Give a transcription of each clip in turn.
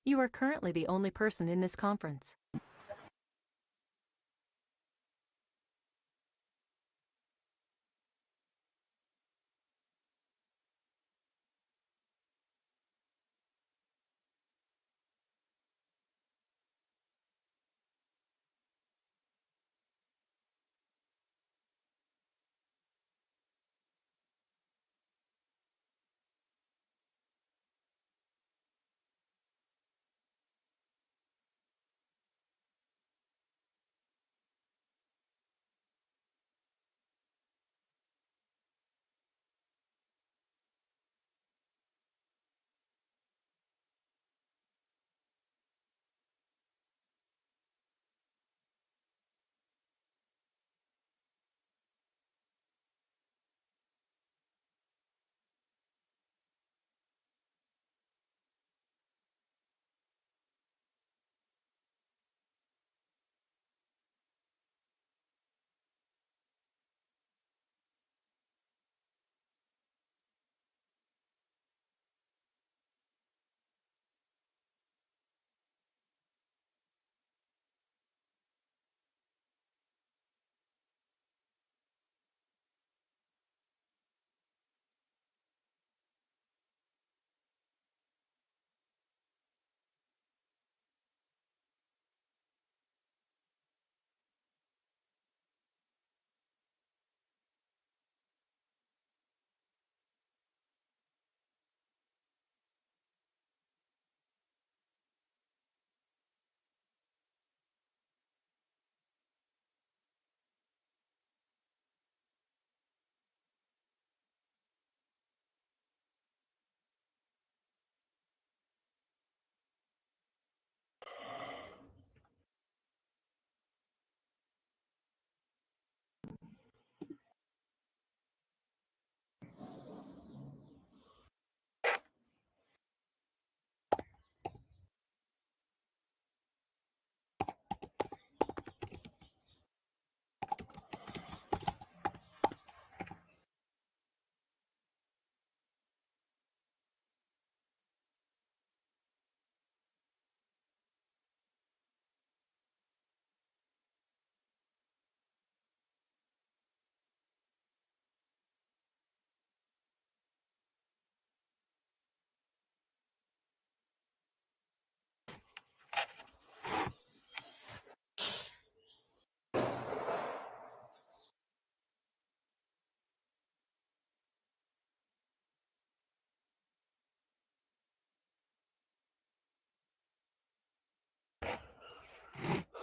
You are currently the only person in this conference.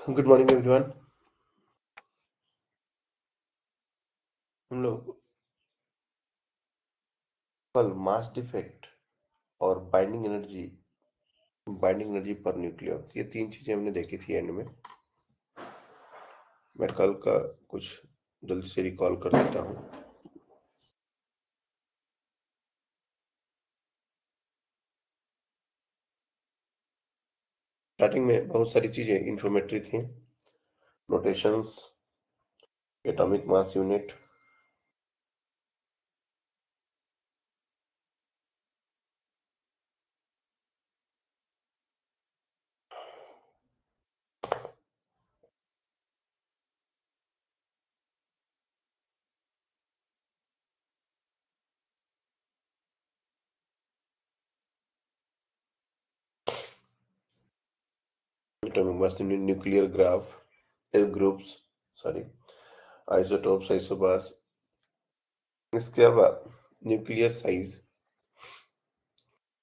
Good morning everyone. हम लोग कल mass defect और binding energy पर nucleus, ये तीन चीजें हमने देखी थी एंड में। मैं कल का कुछ जल्दी से रिकॉल कर देता हूँ। स्टार्टिंग में बहुत सारी चीजें इंफॉर्मेटरी थी। Notations, atomic mass unit, atomic mass unit, nuclear groups, sorry, isotopes, isobars. इसके अलावा न्यूक्लियर साइज,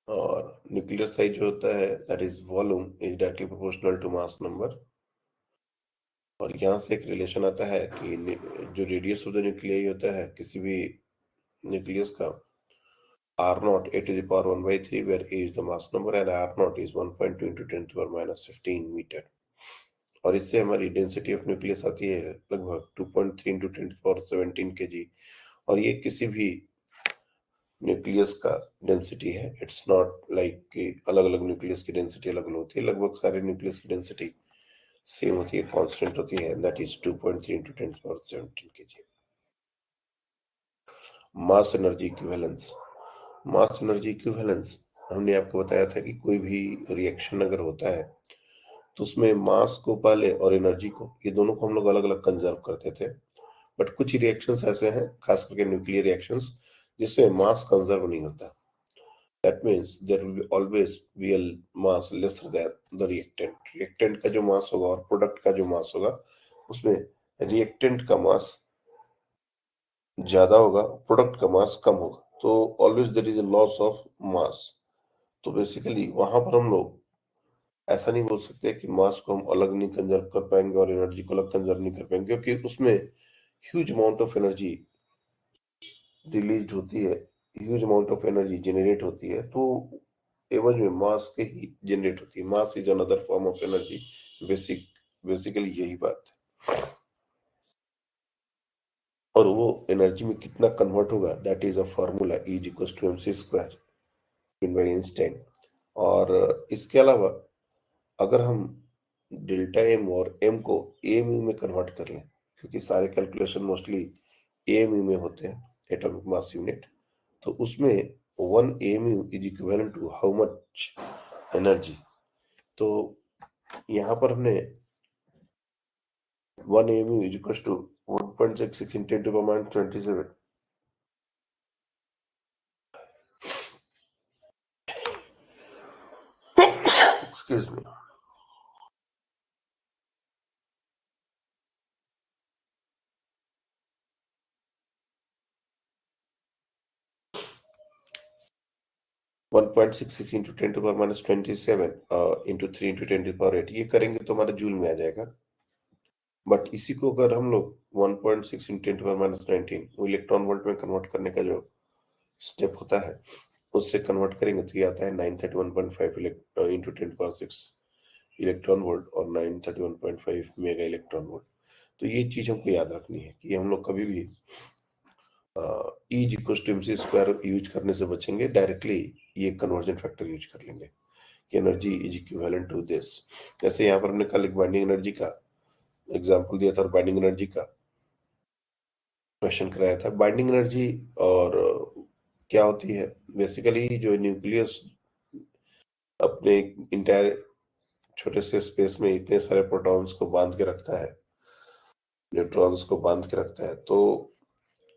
और न्यूक्लियर साइज जो होता है that is volume is directly proportional to mass number. और यहाँ से एक रिलेशन आता है कि जो रेडियस ऑफ द न्यूक्लियाई होता है किसी भी न्यूक्लियस का, R0 a to the power 1/3, where a is the mass number and R0 is 1.2 into 10 to the power minus 15 metre. और इससे हमारी डेंसिटी ऑफ न्यूक्लियस आती है लगभग 2.3 into 10 to the power 17 kg। और ये किसी भी न्यूक्लियस का डेंसिटी है। इट्स नॉट लाइक कि अलग अलग न्यूक्लियस की डेंसिटी अलग अलग होती है, लगभग सारे न्यूक्लियस की डेंसिटी सेम होती है, कांस्टेंट होती है, that is 2.3 into 10 to the power 17 kg। Mass energy equivalence. Mass energy equivalence हमने आपको बताया था कि कोई भी रिएक्शन अगर होता है तो उसमें मास को पहले और एनर्जी को, ये दोनों को हम लोग अलग अलग कंजर्व करते थे। बट कुछ रिएक्शंस ऐसे हैं, खास करके न्यूक्लियर रिएक्शंस, जिसमें मास कंजर्व नहीं होता। That means there will always be a mass lesser than the reactant. Reactant का जो मास होगा और प्रोडक्ट का जो मास होगा, उसमें रिएक्टेंट का मास ज्यादा होगा, प्रोडक्ट का मास कम होगा। तो always there is a loss of mass. तो बेसिकली वहां पर हम लोग ऐसा नहीं बोल सकते कि मास को हम अलग नहीं कंजर्व कर पाएंगे और एनर्जी को अलग कंजर्व नहीं कर पाएंगे, क्योंकि उसमें huge amount of energy release होती है, huge amount of energy generate होती है। तो एवज में मास के ही जनरेट होती है। Mass is another form of energy. Basically यही बात है। और वो एनर्जी में कितना कन्वर्ट होगा, that is a formula, E is equal to mc square in by Einstein. और इसके अलावा अगर हम डेल्टा एम और एम को एएमयू में कन्वर्ट कर लें, क्योंकि सारे कैलकुलेशन मोस्टली एएमयू में होते हैं, एटॉमिक मास यूनिट, तो उसमें 1 AMU is equivalent to how much energy. तो यहाँ पर हमने 1 AMU is equal to 1.66 × 10⁻27। Excuse me. 1.66 × 10⁻27 into 3 into 10⁸ ये करेंगे तो हमारा जूल में आ जाएगा। बट इसी को अगर हम लोग 1.6 × 10⁻19 वो इलेक्ट्रॉन वोल्ट में कन्वर्ट करने का जो स्टेप होता है, उससे कन्वर्ट करेंगे तो ये आता है 931.5 इंटू 10⁻6 इलेक्ट्रॉन वोल्ट और 931.5 मेगा इलेक्ट्रॉन वोल्ट। तो ये चीज हमको याद रखनी है कि हम लोग कभी भी E is equal to mc square use करने से बचेंगे, डायरेक्टली ये कन्वर्जन फैक्टर यूज कर लेंगे कि energy is equivalent to this. जैसे यहाँ पर हमने कल एक बाइंडिंग एनर्जी का एग्जांपल दिया था और बाइंडिंग एनर्जी का क्वेश्चन कराया था। बाइंडिंग एनर्जी और क्या होती है, बेसिकली जो न्यूक्लियस अपने इंटायर छोटे से स्पेस में इतने सारे प्रोटॉन्स को बांध के रखता है, न्यूट्रॉन्स को बांध के रखता है, तो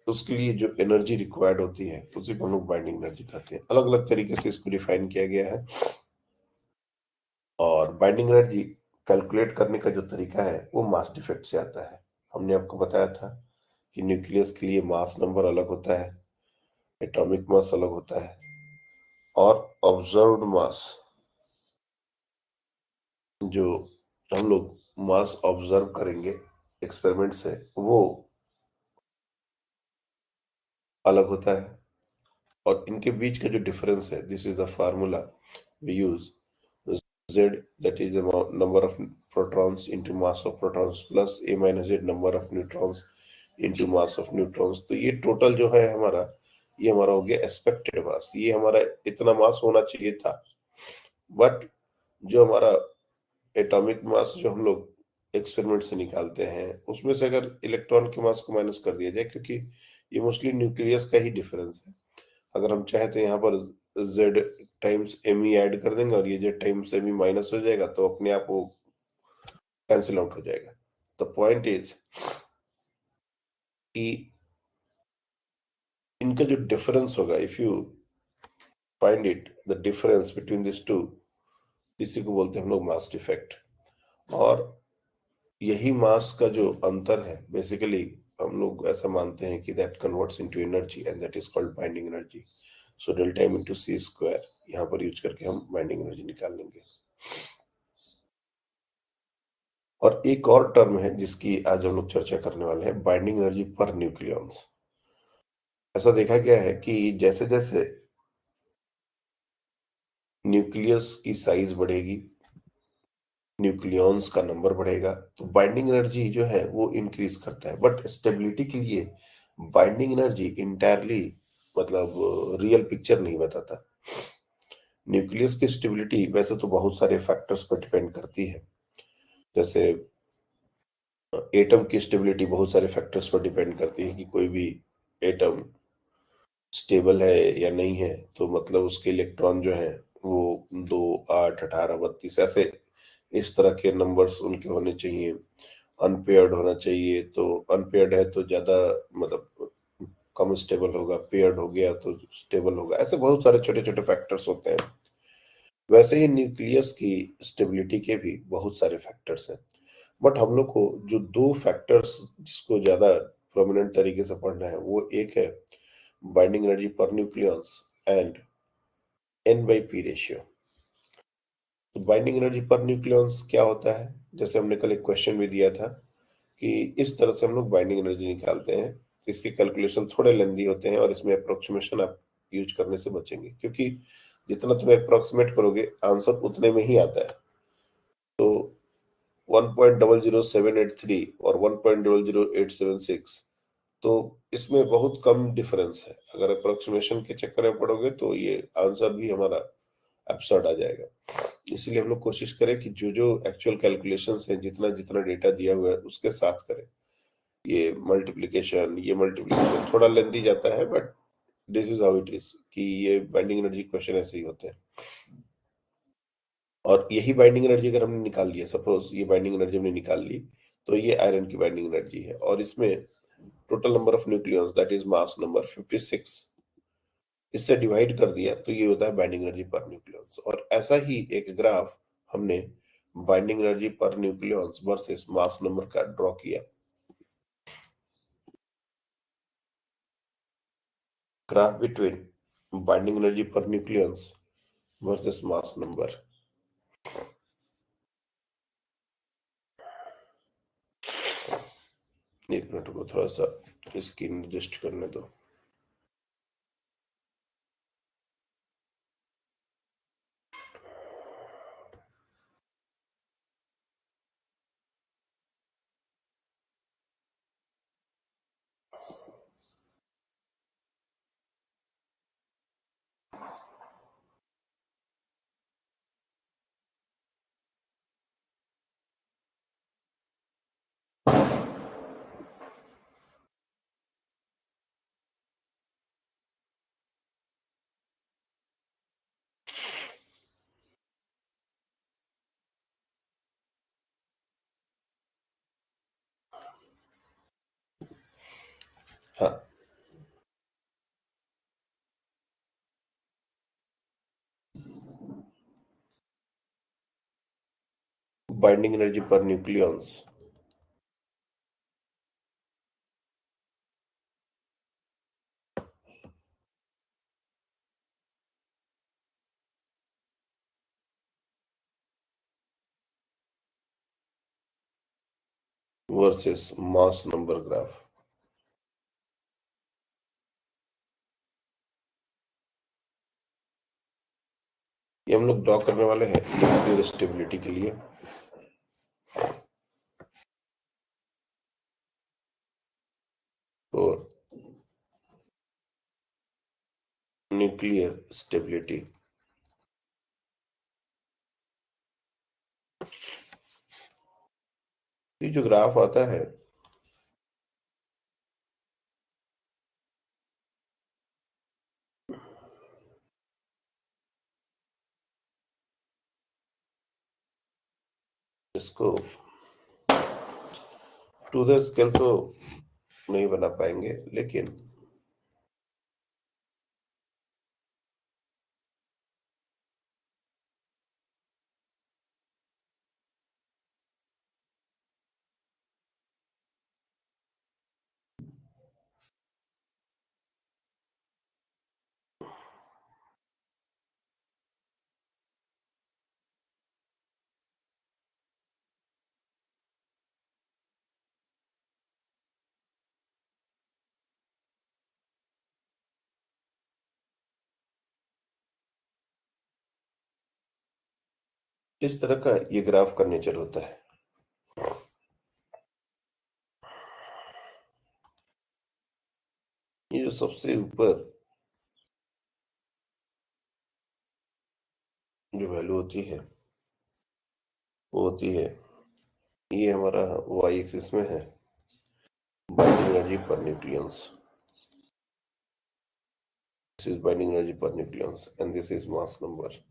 उसके लिए जो एनर्जी रिक्वायर्ड होती है उसी को हम लोग बाइंडिंग एनर्जी कहते हैं। अलग अलग तरीके से इसको डिफाइन किया गया है। और बाइंडिंग एनर्जी कैलकुलेट करने का जो तरीका है वो मास डिफेक्ट से आता है। हमने आपको बताया था कि न्यूक्लियस के लिए मास नंबर अलग होता है, एटॉमिक मास अलग होता है, और ऑब्जर्व्ड मास, जो हम लोग मास ऑब्जर्व करेंगे एक्सपेरिमेंट से, वो अलग होता है। और इनके बीच का जो डिफरेंस है, this is the formula we use, z, that is the number of protons into mass of protons plus a minus z number of neutrons into mass of neutrons। तो ये टोटल जो है हमारा, ये हमारा हो गया एक्सपेक्टेड मास। ये हमारा इतना मास होना चाहिए था, बट जो हमारा एटॉमिक मास जो हम लोग एक्सपेरिमेंट से निकालते हैं, उसमें से अगर इलेक्ट्रॉन के मास को माइनस कर दिया जाए, क्योंकि ये मोस्टली न्यूक्लियस का ही डिफरेंस है, अगर हम चाहे तो यहाँ पर z टाइम्स एम ऐड कर देंगे और ये z टाइम्स एम माइनस हो जाएगा, तो अपने आप वो कैंसिल आउट हो जाएगा। द पॉइंट इज कि इनका जो डिफरेंस होगा, if you find it the difference between this two, इसी को बोलते हैं हम लोग मास डिफेक्ट। और यही मास का जो अंतर है, बेसिकली हम लोग ऐसा मानते हैं कि that converts into energy and that is called binding energy. So delta M into C square यहाँ पर यूज करके हम बाइंडिंग एनर्जी निकाल लेंगे। और एक और टर्म है जिसकी आज हम लोग चर्चा करने वाले हैं, बाइंडिंग एनर्जी पर न्यूक्लियॉन्स। ऐसा देखा गया है कि जैसे जैसे न्यूक्लियस की साइज बढ़ेगी, न्यूक्लियॉन्स का नंबर बढ़ेगा, तो बाइंडिंग एनर्जी जो है वो इंक्रीज करता है। बट स्टेबिलिटी के लिए बाइंडिंग एनर्जी इंटायरली, मतलब रियल पिक्चर नहीं बताता। न्यूक्लियस की स्टेबिलिटी वैसे तो बहुत सारे फैक्टर्स पर डिपेंड करती है। जैसे एटम की स्टेबिलिटी बहुत सारे फैक्टर्स पर डिपेंड करती है कि कोई भी एटम स्टेबल है या नहीं है, तो मतलब उसके इलेक्ट्रॉन जो है वो 2, 8, 18, 32 ऐसे इस तरह के नंबर्स उनके होने चाहिए। अनपेयर्ड होना चाहिए, तो अनपेयर्ड है तो ज़्यादा मतलब कम स्टेबल होगा, पेयर्ड हो गया तो स्टेबल होगा। ऐसे बहुत सारे छोटे-छोटे फैक्टर्स होते हैं। वैसे ही न्यूक्लियस की स्टेबिलिटी के भी बहुत सारे फैक्टर्स हैं। बट हम लोग को जो 2 फैक्टर्स जिसको ज़्यादा प्रोमिनेंट तरीके से पढ़ना है, वो एक है बाइंडिंग एनर्जी पर न्यूक्लियॉन्स एंड N/P रेशियो। तो बाइंडिंग एनर्जी पर न्यूक्लियॉन्स क्या होता है? जैसे हमने कल एक क्वेश्चन भी दिया था कि इस तरह से हम लोग बाइंडिंग एनर्जी निकालते हैं। इसके कैलकुलेशन थोड़े लेंदी होते हैं और इसमें अप्रोक्सीमेशन आप यूज़ करने से बचेंगे, क्योंकि जितना तुम अप्रोक्सीमेट करोगे आंसर उतने में ही आता है। तो 1.00783 और 1.00876, तो इसमें बहुत कम डिफरेंस है। अगर अप्रोक्सीमेशन के चक्कर में पड़ोगे तो ये आंसर भी हमारा एब्सर्ड आ जाएगा। इसलिए हम लोग कोशिश करें कि जो एक्चुअल कैलकुलेशंस हैं, जितना डेटा दिया हुआ है उसके साथ करें। ये मल्टीप्लिकेशन थोड़ा लेंदी जाता है, but this is how it is कि ये बाइंडिंग एनर्जी क्वेश्चन ऐसे ही होते हैं। और यही बाइंडिंग एनर्जी अगर हमने निकाल लिया, सपोज ये बाइंडिंग एनर्जी हमने निकाल ली, तो ये आयरन की बाइंडिंग एनर्जी है और इसमें total number of nucleons that is mass number 56, इससे डिवाइड कर दिया तो ये होता है बाइंडिंग एनर्जी पर न्यूक्लियॉन्स। और ऐसा ही एक ग्राफ हमने बाइंडिंग एनर्जी पर न्यूक्लियॉन्स वर्सेस मास नंबर का ड्रॉ किया। ग्राफ बिटवीन बाइंडिंग एनर्जी पर न्यूक्लियॉन्स वर्सेस मास नंबर। एक मिनट को थोड़ा सा स्क्रीन एडजस्ट करने दो। हाँ, बाइंडिंग एनर्जी पर nucleons versus mass number graph. ये हम लोग ड्रॉ करने वाले हैं न्यूक्लियर स्टेबिलिटी के लिए। और न्यूक्लियर स्टेबिलिटी, ये जो ग्राफ आता है इसको टू द स्केल तो नहीं बना पाएंगे, लेकिन इस तरह का ये ग्राफ का नेचर होता है। ये जो सबसे ऊपर जो वैल्यू होती है वो होती है, ये हमारा वाई एक्सिस में है binding energy per nucleons. This is binding energy per nucleons and this is mass number.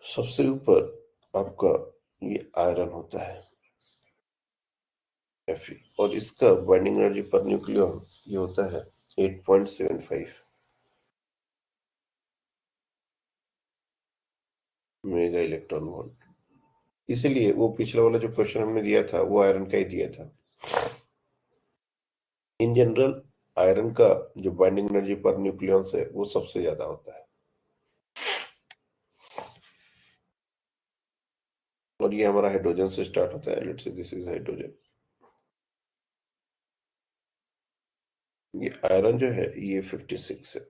सबसे ऊपर आपका ये आयरन होता है Fe, और इसका बाइंडिंग एनर्जी पर न्यूक्लियॉन्स ये होता है 8.75 मेगा इलेक्ट्रॉन वोल्ट। इसीलिए वो पिछला वाला जो क्वेश्चन हमने दिया था वो आयरन का ही दिया था। इन जनरल आयरन का जो बाइंडिंग एनर्जी पर न्यूक्लियॉन्स है वो सबसे ज्यादा होता है, और ये हमारा हाइड्रोजन से स्टार्ट होता है। Let's say this is hydrogen. ये आयरन जो है ये 56 है।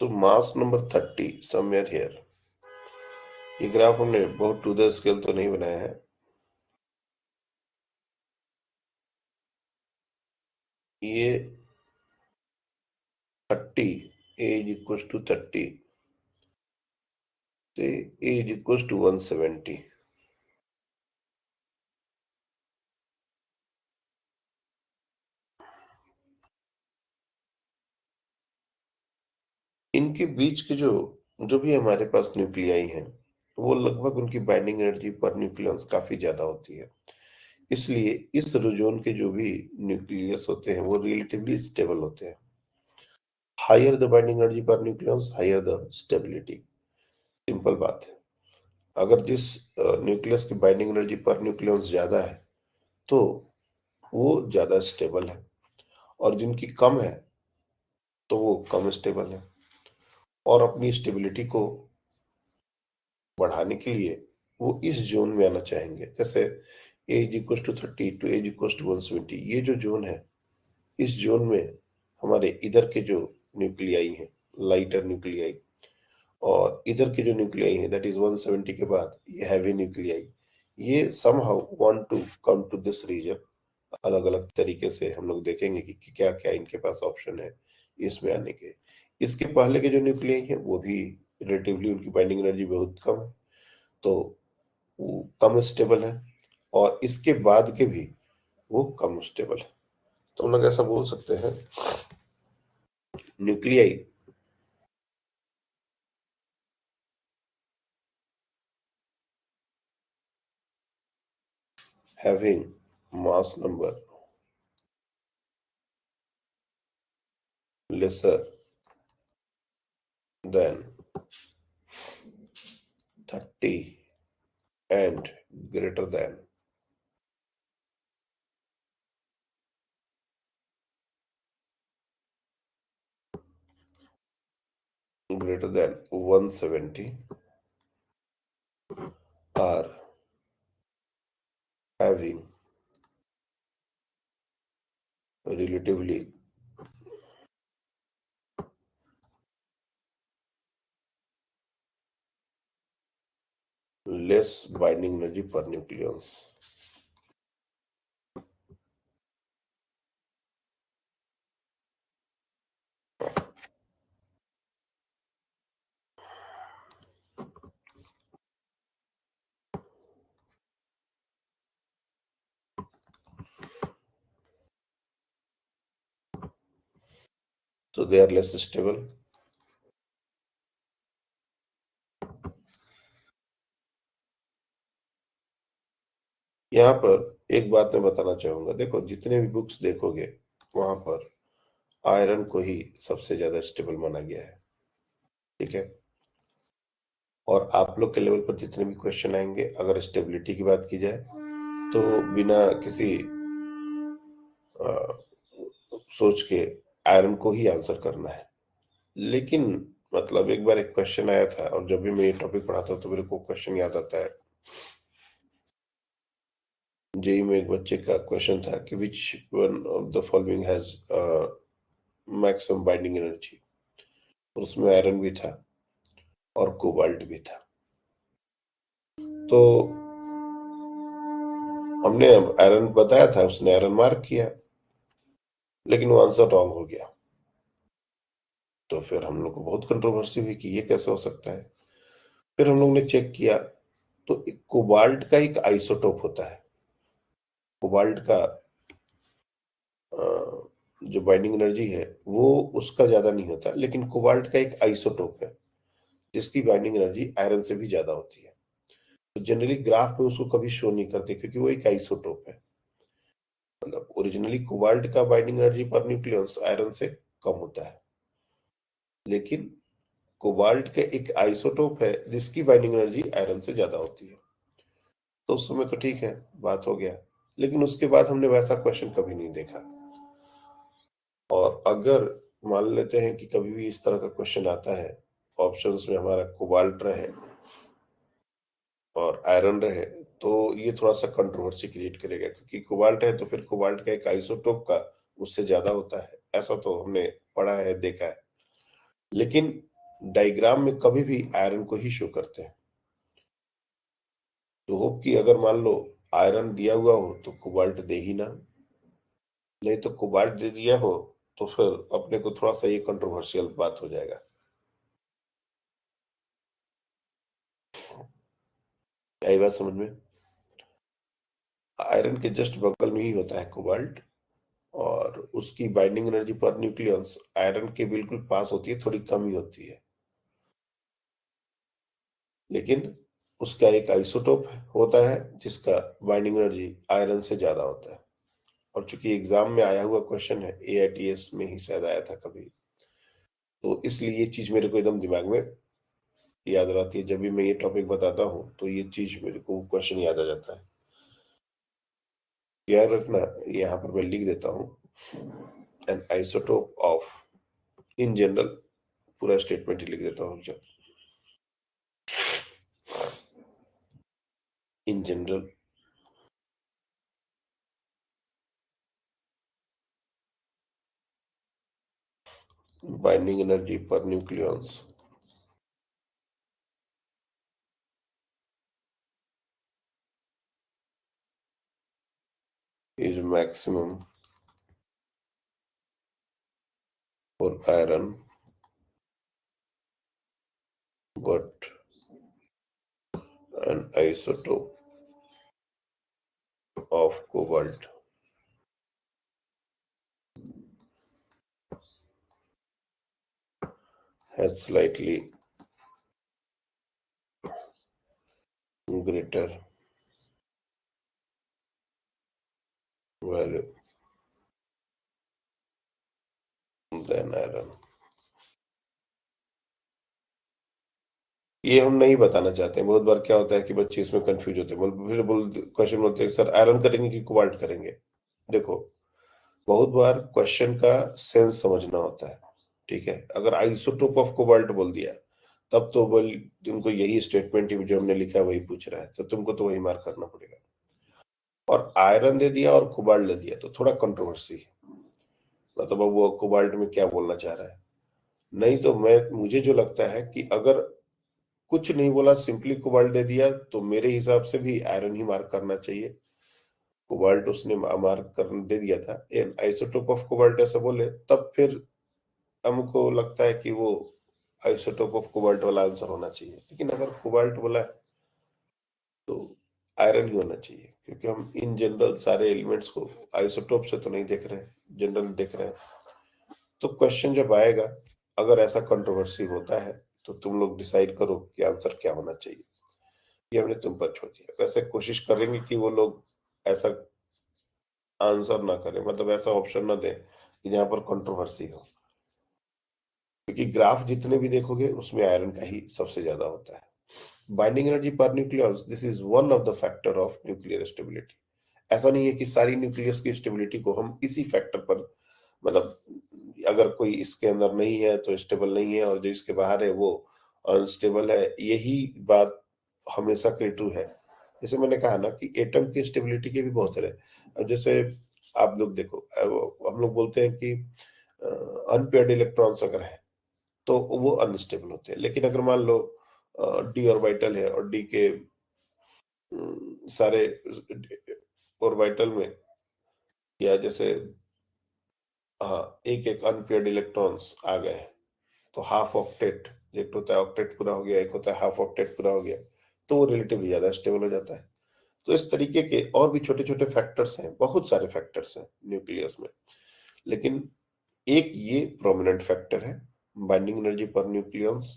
तो मास नंबर 30 समवेयर हियर। ये ग्राफ हमने बहुत टू द स्केल तो नहीं बनाया है। ये 30 A is equals to 30 से A is equals to 170। इनके बीच के जो जो भी हमारे पास न्यूक्लियाई हैं वो लगभग उनकी बाइंडिंग एनर्जी पर न्यूक्लियस काफी ज्यादा होती है। इसलिए इस जोन के जो भी न्यूक्लियस होते हैं वो रिलेटिवली स्टेबल होते हैं। हायर द बाइंडिंग एनर्जी पर nucleus higher the stability. Simple बात है। अगर जिस न्यूक्लियस की बाइंडिंग एनर्जी पर न्यूक्लियस ज्यादा है तो वो ज्यादा स्टेबल है, और जिनकी कम है तो वो कम स्टेबल है। और अपनी स्टेबिलिटी को बढ़ाने के लिए वो इस जोन में आना चाहेंगे। जैसे as equal to 30 to as equal to 170, ये जो जोन है इस जोन में हमारे इधर के जो न्यूक्लियाई हैं लाइटर न्यूक्लियाई, और इधर के जो न्यूक्लियाई हैं दैट इज 170 के बाद ये हैवी न्यूक्लियाई, ये somehow want to come to this region. अलग अलग तरीके से हम लोग देखेंगे कि क्या क्या इनके पास ऑप्शन है इसमें आने के। इसके पहले के जो न्यूक्लियाई हैं वो भी रिलेटिवली उनकी बाइंडिंग एनर्जी बहुत कम है, तो वो कम स्टेबल है, और इसके बाद के भी वो कम स्टेबल है। तो हम लोग ऐसा बोल सकते हैं nuclei having mass number lesser than 30 and greater than greater than 170 are having relatively less binding energy per nucleons. So they are less stable. यहाँ पर एक बात मैं बताना चाहूंगा, देखो जितने भी बुक्स देखोगे वहां पर आयरन को ही सबसे ज्यादा स्टेबल माना गया है। ठीक है, और आप लोग के लेवल पर जितने भी क्वेश्चन आएंगे अगर स्टेबिलिटी की बात की जाए तो बिना किसी अ, सोच के आयरन को ही आंसर करना है। लेकिन मतलब एक बार एक क्वेश्चन आया था, और जब भी मैं ये टॉपिक पढ़ाता हूँ तो मेरे को क्वेश्चन याद आता है। जेई में एक बच्चे का क्वेश्चन था कि which one of the following has maximum binding energy, उसमें आयरन भी था और कोबाल्ट भी था। तो हमने आयरन बताया था, उसने आयरन मार्क किया, लेकिन वो आंसर रॉन्ग हो गया। तो फिर हम लोग को बहुत कंट्रोवर्सी हुई कि ये कैसे हो सकता है। फिर हम लोग ने चेक किया, तो एक कोबाल्ट का एक आइसोटोप होता है। कोबाल्ट का जो बाइंडिंग एनर्जी है वो उसका ज्यादा नहीं होता, लेकिन कोबाल्ट का एक आइसोटोप है जिसकी बाइंडिंग एनर्जी आयरन से भी ज्यादा होती है। तो जनरली ग्राफ में उसको कभी शो नहीं करते क्योंकि वो एक आइसोटोप है। मतलब ओरिजिनली कोबाल्ट का बाइंडिंग एनर्जी पर न्यूक्लियस आयरन से कम होता है, लेकिन कोबाल्ट के एक आइसोटोप है जिसकी बाइंडिंग एनर्जी आयरन से ज्यादा होती है। तो उस समय तो ठीक है, बात हो गया। लेकिन उसके बाद हमने वैसा क्वेश्चन कभी नहीं देखा। और अगर मान लेते हैं कि कभी भी इस तरह का क्वेश्चन आता है, ऑप्शंस में हमारा कोबाल्ट रहे और आयरन रहे, तो ये थोड़ा सा कंट्रोवर्सी क्रिएट करेगा, क्योंकि कोबाल्ट है तो फिर कोबाल्ट का एक आइसोटोप का उससे ज्यादा होता है, ऐसा तो हमने पढ़ा है, देखा है। लेकिन डायग्राम में कभी भी आयरन को ही शो करते हैं। तो होप कि अगर मान लो आयरन दिया हुआ हो तो कोबाल्ट दे ही ना, नहीं तो कोबाल्ट दे दिया हो तो फिर अपने को थोड़ा सा ये कंट्रोवर्शियल बात हो जाएगा। आई बात समझ में? आयरन के जस्ट बगल में ही होता है कोबाल्ट, और उसकी बाइंडिंग एनर्जी पर न्यूक्लियस आयरन के बिल्कुल पास होती है, थोड़ी कम ही होती है। लेकिन उसका एक आइसोटोप होता है जिसका बाइंडिंग एनर्जी आयरन से ज्यादा होता है। और चूंकि एग्जाम में आया हुआ क्वेश्चन है, एआईटीएस में ही शायद आया था कभी, तो इसलिए ये चीज मेरे को एकदम दिमाग में याद रहती है। जब भी मैं ये टॉपिक बताता हूँ तो ये चीज मेरे को क्वेश्चन याद आ जाता है। याद रखना, यहाँ पर मैं लिख देता हूँ, N isotope of, in general, पूरा स्टेटमेंट ही लिख देता हूँ। In general, binding energy per nucleons is maximum for iron, but an isotope of cobalt has slightly greater value than iron। ये हम नहीं बताना चाहते हैं। बहुत बार क्या होता है कि बच्चे इसमें कंफ्यूज होते हैं, फिर क्वेश्चन बोलते हैं सर आयरन करेंगे कि कोबाल्ट करेंगे। देखो, बहुत बार क्वेश्चन का सेंस समझना होता है। ठीक है, अगर आइसोटोप ऑफ कोबाल्ट बोल दिया तब तो बोल, तुमको यही स्टेटमेंट जो हमने लिखा है वही पूछ रहा है, तो तुमको तो वही मार्क करना पड़ेगा। और आयरन दे दिया और कोबाल्ट दे दिया तो थोड़ा कंट्रोवर्सी है। मतलब अब वो कोबाल्ट में क्या बोलना चाह रहा है। नहीं तो मुझे जो लगता है कि अगर कुछ नहीं बोला, सिंपली कोबाल्ट दे दिया, तो मेरे हिसाब से भी आयरन ही मार्क करना चाहिए। कोबाल्ट उसने मार्क कर दे दिया था, एन आइसोटोप ऑफ कोबाल्ट ऐसा बोले तब फिर हमको लगता है कि वो आइसोटोप ऑफ कोबाल्ट वाला आंसर होना चाहिए। लेकिन अगर कोबाल्ट बोला है तो आयरन ही होना चाहिए, क्योंकि हम इन जनरल सारे एलिमेंट्स को आइसोटोप से तो नहीं देख रहे हैं, जनरल देख रहे हैं। तो क्वेश्चन जब आएगा, अगर ऐसा कंट्रोवर्सी होता है, तो तुम लोग डिसाइड करो कि आंसर क्या होना चाहिए। ये हमने तुम पर छोड़ दिया। वैसे कोशिश करेंगे कि वो लोग ऐसा आंसर ना करें, मतलब ऐसा ऑप्शन ना दें कि जहां पर कंट्रोवर्सी हो, क्योंकि ग्राफ जितने भी देखोगे उसमें आयरन का ही सबसे ज्यादा होता है। बाइंडिंग एनर्जी पर nucleus, this is one of the factor of nuclear stability. ऐसा नहीं है कि सारी न्यूक्लियस की स्टेबिलिटी को हम इसी फैक्टर पर, मतलब अगर कोई इसके अंदर नहीं है तो स्टेबल नहीं है, और जो इसके बाहर है वो अनस्टेबल है, यही बात हमेशा की ट्रू है। जैसे मैंने कहा ना कि एटम की स्टेबिलिटी के भी बहुत सारे, अब जैसे आप लोग देखो, हम लोग बोलते हैं कि अनपेयर्ड इलेक्ट्रॉन्स अगर है तो वो अनस्टेबल होते हैं। लेकिन अगर मान लो डी ऑर्बिटल है और डी के सारे ऑर्बिटल में, या जैसे हाँ, एक-एक अनपेयर्ड इलेक्ट्रॉन्स आ गए, तो हाफ ऑक्टेट, एक होता है ऑक्टेट पूरा हो गया, एक होता है हाफ ऑक्टेट पूरा हो गया, तो वो रिलेटिवली ज़्यादा स्टेबल हो जाता है। तो इस तरीके के और भी छोटे-छोटे फैक्टर्स हैं, बहुत सारे फैक्टर्स हैं न्यूक्लियस में। लेकिन एक ये प्रोमिनेंट फैक्टर है, बाइंडिंग एनर्जी पर न्यूक्लियॉन्स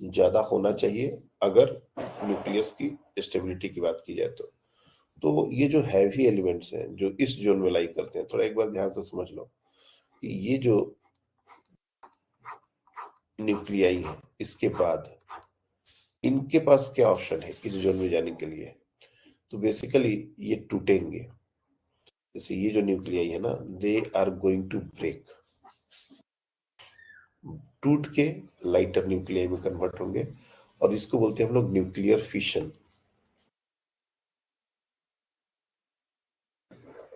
ज़्यादा होना चाहिए अगर न्यूक्लियस की स्टेबिलिटी की बात की जाए तो। तो ये जो हेवी एलिमेंट्स हैं, जो इस ज़ोन में लाई करते हैं, थोड़ा एक बार ध्यान से समझ लो कि ये जो न्यूक्लियाई हैं, इसके बाद इनके पास क्या ऑप्शन है इस ज़ोन में जाने के लिए? तो बेसिकली ये टूटेंगे। जैसे ये जो न्यूक्लियाई है ना, they are going to break, टूट के लाइटर न्यूक्लियाई में कन्वर्ट होंगे, और इसको बोलते हैं हम लोग न्यूक्लियर फिशन।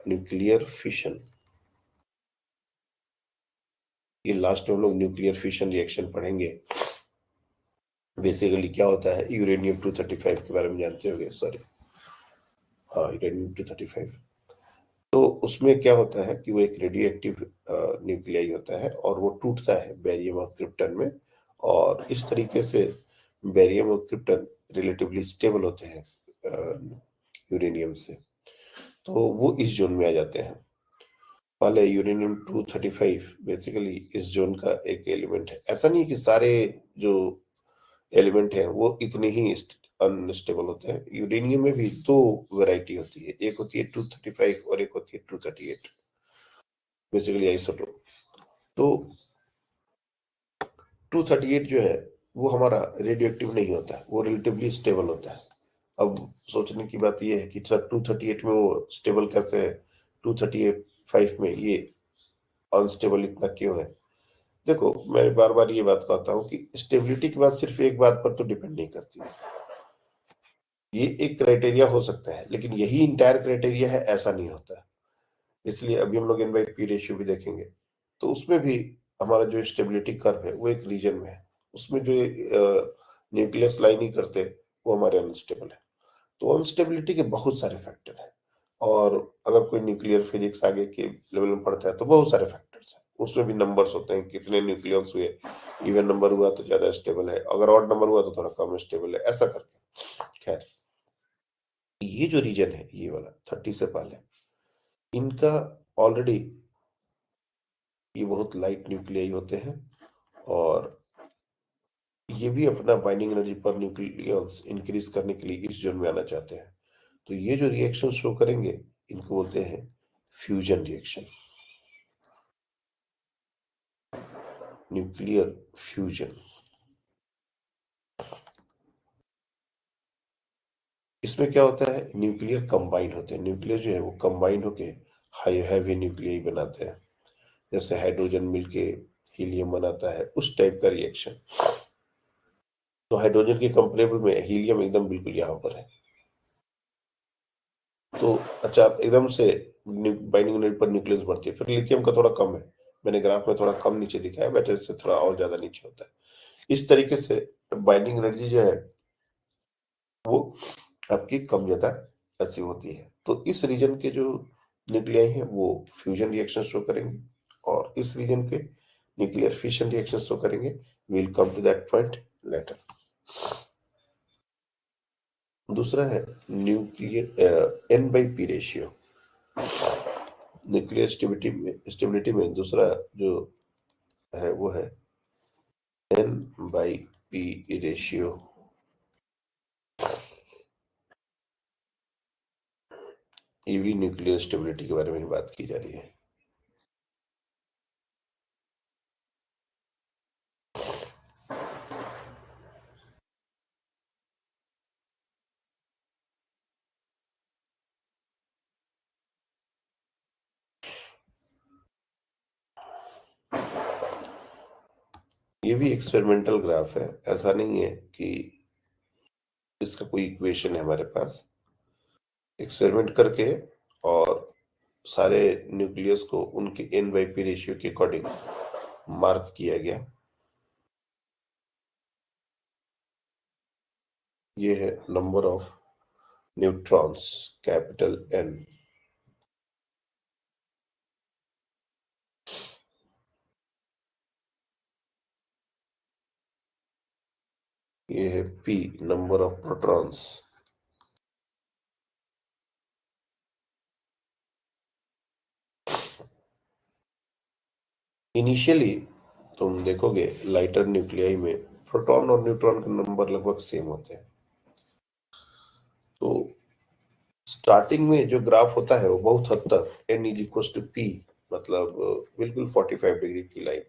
न्यूक्लियर फिशन, ये लास्ट में हम लोग न्यूक्लियर फिशन रिएक्शन पढ़ेंगे। बेसिकली क्या होता है, यूरेनियम 235 के बारे में जानते होंगे, सॉरी, हाँ, यूरेनियम 235। तो उसमें क्या होता है कि वो एक रेडियो एक्टिव न्यूक्लियाई होता है, और वो टूटता है बेरियम और क्रिप्टन में, और इस तरीके से बेरियम और क्रिप्टन रिलेटिवली स्टेबल होते हैं यूरेनियम से, तो वो इस जोन में आ जाते हैं। पहले यूरेनियम 235 बेसिकली इस जोन का एक एलिमेंट है। ऐसा नहीं है कि सारे जो एलिमेंट हैं वो इतने ही अनस्टेबल होते हैं। यूरेनियम में भी दो वैरायटी होती है, एक होती है 235 और एक होती है 238, बेसिकली आइसोटोप। तो 238 जो है वो हमारा रेडियो एक्टिव नहीं होता है, वो रिलेटिवली स्टेबल होता है। अब सोचने की बात ये है कि सर 238 में वो स्टेबल कैसे है, 235 में ये अनस्टेबल इतना क्यों है? देखो, मैं बार बार ये बात कहता हूँ कि स्टेबिलिटी की बात सिर्फ एक बात पर तो डिपेंड नहीं करती है। ये एक क्राइटेरिया हो सकता है, लेकिन यही इंटायर क्राइटेरिया है ऐसा नहीं होता है। इसलिए अभी हम लोग N/P रेशियो भी देखेंगे, तो उसमें भी हमारा जो स्टेबिलिटी कर्व है वो एक रीजन में है। उसमें जो न्यूक्लियस लाई नहीं करते वो हमारे अनस्टेबल है। तो अनस्टेबिलिटी के बहुत सारे फैक्टर हैं, और अगर कोई न्यूक्लियर फिजिक्स आगे के लेवल में पढ़ता है तो बहुत सारे फैक्टर्स हैं। उसमें भी नंबर्स होते हैं, कितने न्यूक्लियस हुए, इवन नंबर हुआ तो ज्यादा स्टेबल है, अगर ऑड नंबर हुआ तो थोड़ा कम स्टेबल है, ऐसा करके। खैर, ये जो रीजन है ये वाला 30 से पहले, इनका ऑलरेडी ये बहुत लाइट न्यूक्लियाई होते हैं, और ये भी अपना बाइंडिंग एनर्जी पर न्यूक्लियॉन्स इंक्रीज करने के लिए इस जोन में आना चाहते हैं। तो ये जो रिएक्शन शो करेंगे इनको बोलते हैं फ्यूजन रिएक्शन, न्यूक्लियर फ्यूजन। इसमें क्या होता है, न्यूक्लियर कंबाइन होते हैं, न्यूक्लियर जो है वो कंबाइन होके हाई हैवी न्यूक्लियाई बनाते हैं, जैसे हाइड्रोजन मिलके हीलियम बनाता है, उस टाइप का रिएक्शन। तो हाइड्रोजन के कंपेरेबल में हीलियम एकदम बिल्कुल यहाँ पर है। तो अच्छा, एकदम से बाइंडिंग एनर्जी पर न्यूक्लियस बढ़ती है, फिर लिथियम का थोड़ा कम है, मैंने ग्राफ में थोड़ा कम नीचे दिखाया, बैटरी से थोड़ा और ज्यादा नीचे होता है। इस तरीके से बाइंडिंग एनर्जी जो है वो आपकी कम ज्यादा ऐसी होती है। तो इस रीजन के जो न्यूक्लियाई हैं वो फ्यूजन रिएक्शन शो करेंगे, और इस रीजन के न्यूक्लियर फिशन रिएक्शन शो करेंगे। Will come to that point later. दूसरा है nuclear N/P ratio. Nuclear stability में दूसरा जो है वो है N/P रेशियो। ये भी न्यूक्लियर स्टेबिलिटी के बारे में ही बात की जा रही है। ये भी एक्सपेरिमेंटल ग्राफ है, ऐसा नहीं है कि इसका कोई इक्वेशन है हमारे पास। एक्सपेरिमेंट करके और सारे न्यूक्लियस को उनके N/P रेशियो के अकॉर्डिंग मार्क किया गया। ये है number of neutrons, capital N। ये है P, number of protons. Initially तुम देखोगे लाइटर न्यूक्लियाई में प्रोटॉन और न्यूट्रॉन का नंबर लगभग सेम होते हैं। तो स्टार्टिंग में जो ग्राफ होता है वो बहुत हद तक N is equal to P, मतलब बिल्कुल 45 डिग्री की लाइन।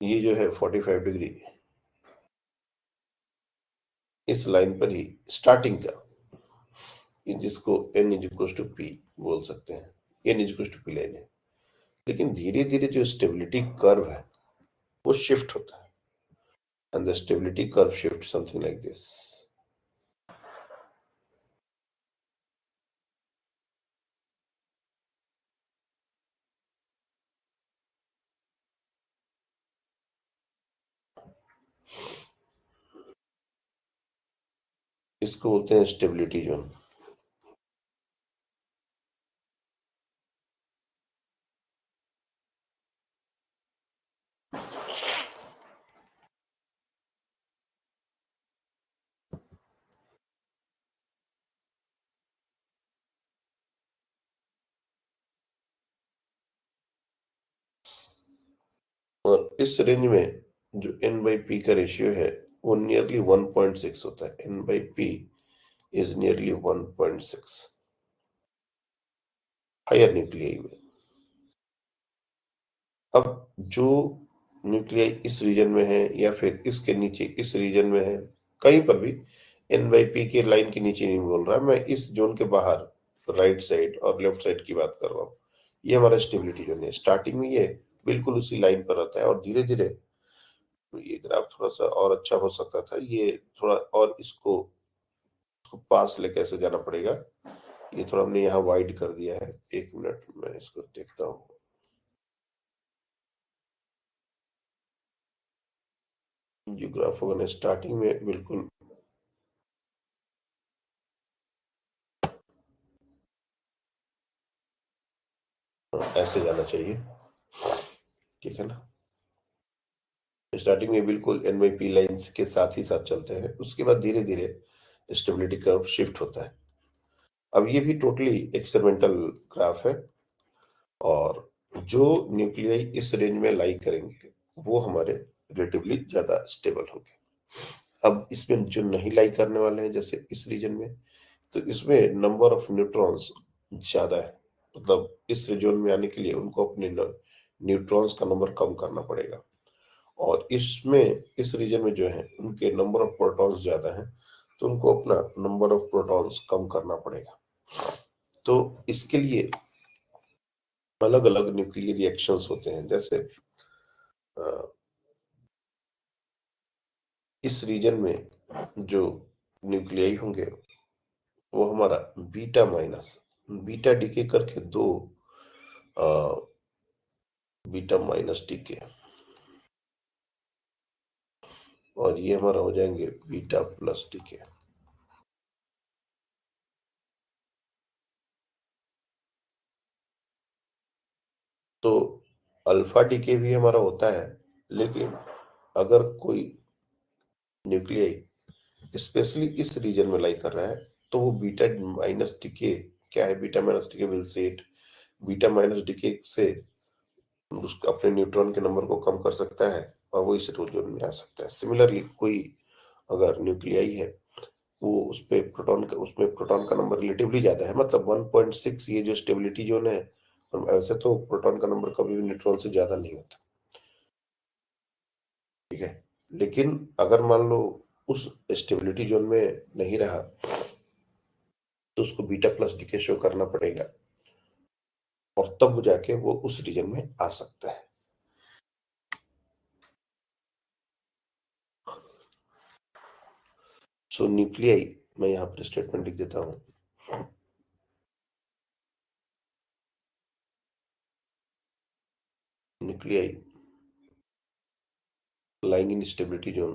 ये जो है 45 डिग्री, इस लाइन पर ही स्टार्टिंग का, जिसको N is equal to P बोल सकते हैं, N is equal to P line है। लेकिन धीरे धीरे जो स्टेबिलिटी कर्व है वो शिफ्ट होता है, and the stability curve shift something like this. इसको बोलते हैं स्टेबिलिटी जोन। और इस रेंज में जो एन बाई पी का रेशियो है वो नियरली 1.6 होता है। N by P is nearly 1.6 higher nuclei में। अब जो न्यूक्लियाई इस रीजन में है या फिर इसके नीचे इस रीजन में है, कहीं पर भी एन बाई पी के लाइन के नीचे नहीं बोल रहा, मैं इस जोन के बाहर राइट साइड और लेफ्ट साइड की बात कर रहा हूँ। ये हमारा स्टेबिलिटी जोन है। स्टार्टिंग में ये बिल्कुल उसी लाइन पर रहता है और धीरे धीरे ये ग्राफ थोड़ा सा और अच्छा हो सकता था। ये थोड़ा और इसको पास लेके ऐसे जाना पड़ेगा। ये थोड़ा हमने यहाँ वाइड कर दिया है। एक मिनट मैं इसको देखता हूँ। जो ग्राफ होगा ना स्टार्टिंग में बिल्कुल ऐसे जाना चाहिए, ठीक है ना। स्टार्टिंग में बिल्कुल एन बाई पी लाइन्स के साथ ही साथ चलते हैं, उसके बाद धीरे धीरे स्टेबिलिटी कर्व शिफ्ट होता है। अब ये भी टोटली एक्सपेरिमेंटल ग्राफ है, और जो न्यूक्लियाई इस रेंज में लाई करेंगे वो हमारे रिलेटिवली ज्यादा स्टेबल होंगे। अब इसमें जो नहीं लाई करने वाले हैं जैसे इस रीजन में, तो इसमें नंबर ऑफ न्यूट्रॉन्स ज्यादा है। मतलब इस जोन में आने के लिए उनको अपने न्यूट्रॉन्स का नंबर कम करना पड़ेगा, और इसमें इस रीजन में जो है उनके नंबर ऑफ प्रोटॉन्स ज्यादा है, तो उनको अपना नंबर ऑफ प्रोटॉन्स कम करना पड़ेगा। तो इसके लिए अलग अलग न्यूक्लियर रिएक्शंस होते हैं। जैसे अ, इस रीजन में जो न्यूक्लियाई होंगे वो हमारा बीटा माइनस, बीटा डीके करके दो बीटा माइनस डीके, और ये हमारा हो जाएंगे बीटा प्लस डीके। तो अल्फा डीके भी हमारा होता है, लेकिन अगर कोई न्यूक्लियाई स्पेशली इस रीजन में लाई कर रहा है तो वो बीटा माइनस डीके, क्या है beta minus decay will set, beta minus decay से उसका अपने न्यूट्रॉन के नंबर को कम कर सकता है और वो इस जोन में आ सकता है। सिमिलरली कोई अगर न्यूक्लियाई है वो उसमें प्रोटॉन का नंबर रिलेटिवली ज्यादा है, मतलब 1.6 ये जो स्टेबिलिटी जोन है, और वैसे तो प्रोटॉन का नंबर कभी भी न्यूट्रॉन से ज्यादा नहीं होता, ठीक है। लेकिन अगर मान लो उस स्टेबिलिटी जोन में नहीं रहा तो उसको बीटा प्लस डीके शो करना पड़ेगा, और तब जाके वो उस रीजन में आ सकता है। सो न्यूक्लियाई, मैं यहाँ पर स्टेटमेंट लिख देता हूँ। Nuclei lying in stability zone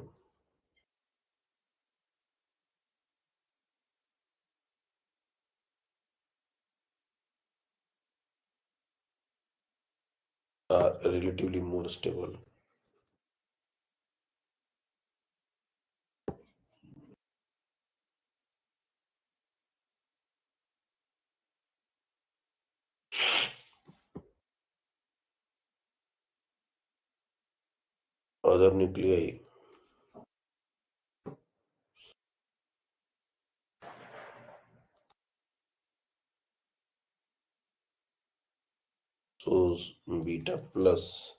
are relatively more stable. Other nuclei shows beta plus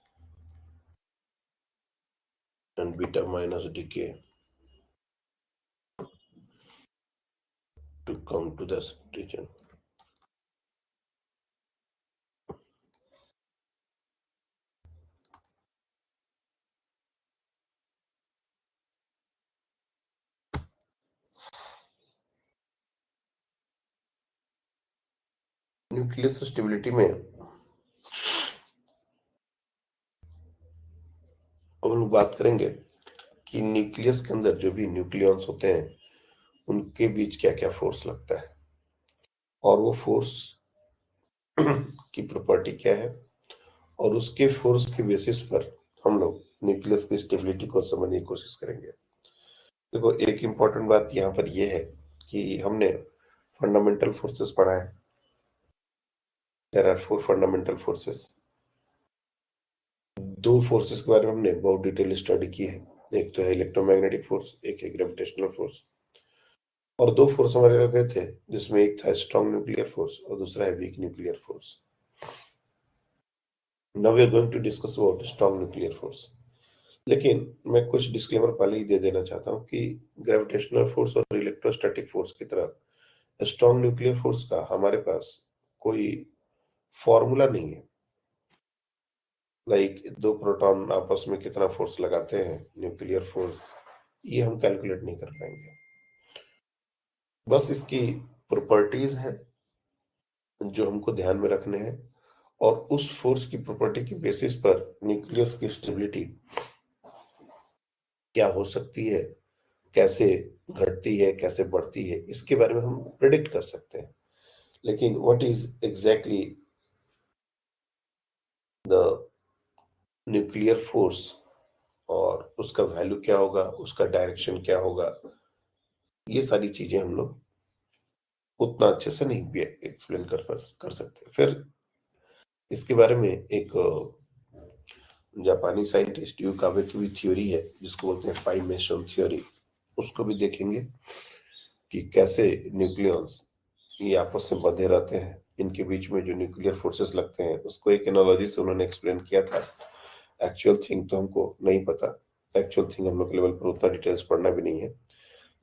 and beta minus decay to come to this region. Nucleus stability में अब हम बात करेंगे कि न्यूक्लियस के अंदर जो भी न्यूक्लियॉन्स होते हैं उनके बीच क्या क्या फोर्स लगता है और वो फोर्स की प्रॉपर्टी क्या है और उसके फोर्स के बेसिस पर हम लोग न्यूक्लियस की स्टेबिलिटी को समझने की कोशिश करेंगे। देखो, एक इम्पॉर्टेंट बात यहाँ पर यह है कि हमने फंडामेंटल फोर्सेस पढ़ा है। There are four fundamental forces. दो फोर्सेस के बारे में हमने बहुत डिटेल स्टडी की है। एक तो है इलेक्ट्रोमैग्नेटिक फोर्स, एक है ग्रेविटेशनल फोर्स। और दो फोर्स हमारे रखे थे जिसमें एक था स्ट्रॉन्ग न्यूक्लियर फोर्स और दूसरा है weak nuclear force. Now we are going to discuss about strong nuclear force. लेकिन मैं कुछ डिस्क्लेमर पहले ही दे देना चाहता हूँ कि ग्रेविटेशनल फोर्स और इलेक्ट्रोस्टैटिक फोर्स की तरह स्ट्रॉन्ग न्यूक्लियर फोर्स का हमारे पास कोई फॉर्मूला नहीं है। लाइक दो प्रोटॉन आपस में कितना फोर्स लगाते हैं, न्यूक्लियर फोर्स, ये हम कैलकुलेट नहीं कर पाएंगे। बस इसकी प्रॉपर्टीज हैं जो हमको ध्यान में रखने हैं और उस फोर्स की प्रॉपर्टी के बेसिस पर न्यूक्लियस की स्टेबिलिटी क्या हो सकती है, कैसे घटती है, कैसे बढ़ती है, इसके बारे में हम प्रिडिक्ट कर सकते हैं। लेकिन what is exactly the nuclear force और उसका वैल्यू क्या होगा, उसका डायरेक्शन क्या होगा, ये सारी चीजें हम लोग उतना अच्छे से नहीं भी एक्सप्लेन कर सकते। फिर इसके बारे में एक जापानी साइंटिस्ट यूकावे की भी थ्योरी है जिसको बोलते हैं फाइव मेसन थ्योरी, उसको भी देखेंगे कि कैसे न्यूक्लियॉन्स ये आपस में बंधे रहते हैं, इनके बीच में जो न्यूक्लियर फोर्सेस लगते हैं उसको एक एनालॉजी से उन्होंने एक्सप्लेन किया था। एक्चुअल थिंग तो हमको नहीं पता, एक्चुअल थिंग हम लोग के लेवल पर उतना डिटेल्स पढ़ना भी नहीं है,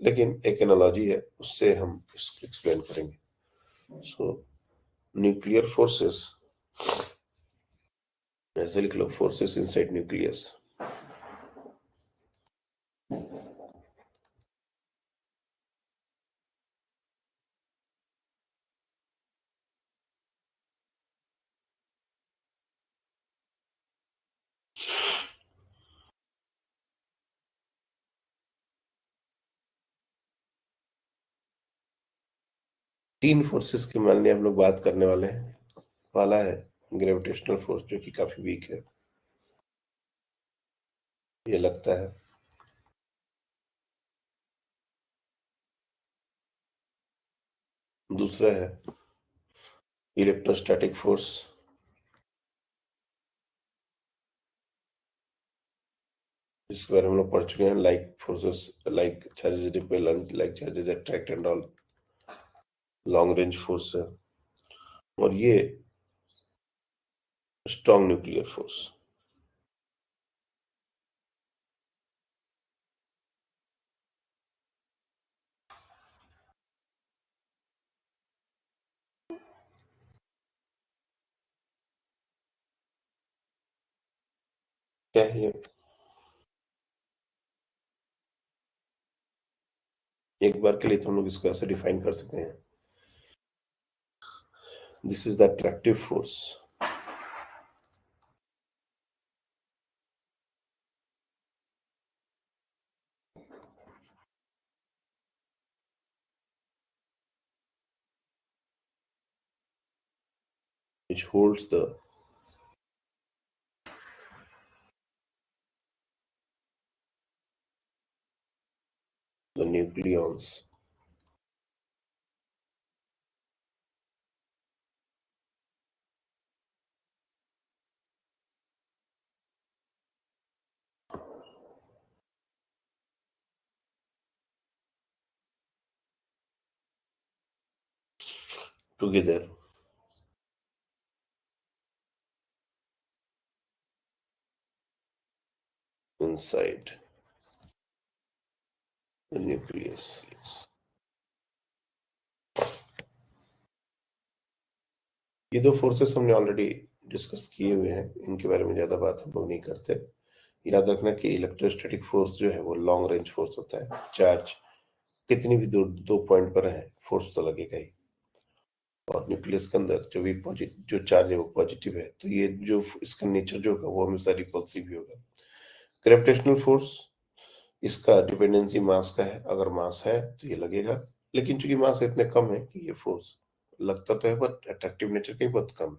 लेकिन एक एनालॉजी है उससे हम इसको एक्सप्लेन करेंगे। सो न्यूक्लियर फोर्सेस, ऐसे लिख लो, फोर्सेस इनसाइड न्यूक्लियस। तीन फोर्सेस की मान लिया हम लोग बात करने वाले हैं। पहला है ग्रेविटेशनल फोर्स जो कि काफी वीक है, ये लगता है। दूसरा है इलेक्ट्रोस्टैटिक फोर्स, इसके बारे में हम लोग पढ़ चुके हैं। Like forces, like charges repel, like charges attract and all, long range force है। और ये स्ट्रॉन्ग न्यूक्लियर फोर्स। क्या है ये? एक बार के लिए तो हम लोग इसको ऐसे डिफाइन कर सकते हैं, this is the attractive force which holds the nucleons. Together inside the nucleus. ये दो फोर्सेस हमने ऑलरेडी डिस्कस किए हुए हैं, इनके बारे में ज्यादा बात हम लोग नहीं करते। याद रखना कि इलेक्ट्रोस्टैटिक फोर्स जो है वो लॉन्ग रेंज फोर्स होता है। चार्ज कितनी भी दूर दो पॉइंट पर है, फोर्स तो लगेगा ही। और न्यूक्लियस के अंदर जो भी जो चार्ज है वो पॉजिटिव है, तो ये जो इसका नेचर जो होगा वो हमेशा रिपल्सिव ही होगा। ग्रेविटेशनल फोर्स, इसका डिपेंडेंसी मास का है। अगर मास है तो ये लगेगा, लेकिन चूंकि मास इतने कम है कि ये फोर्स लगता तो है, बट अट्रैक्टिव नेचर का ही बहुत कम है।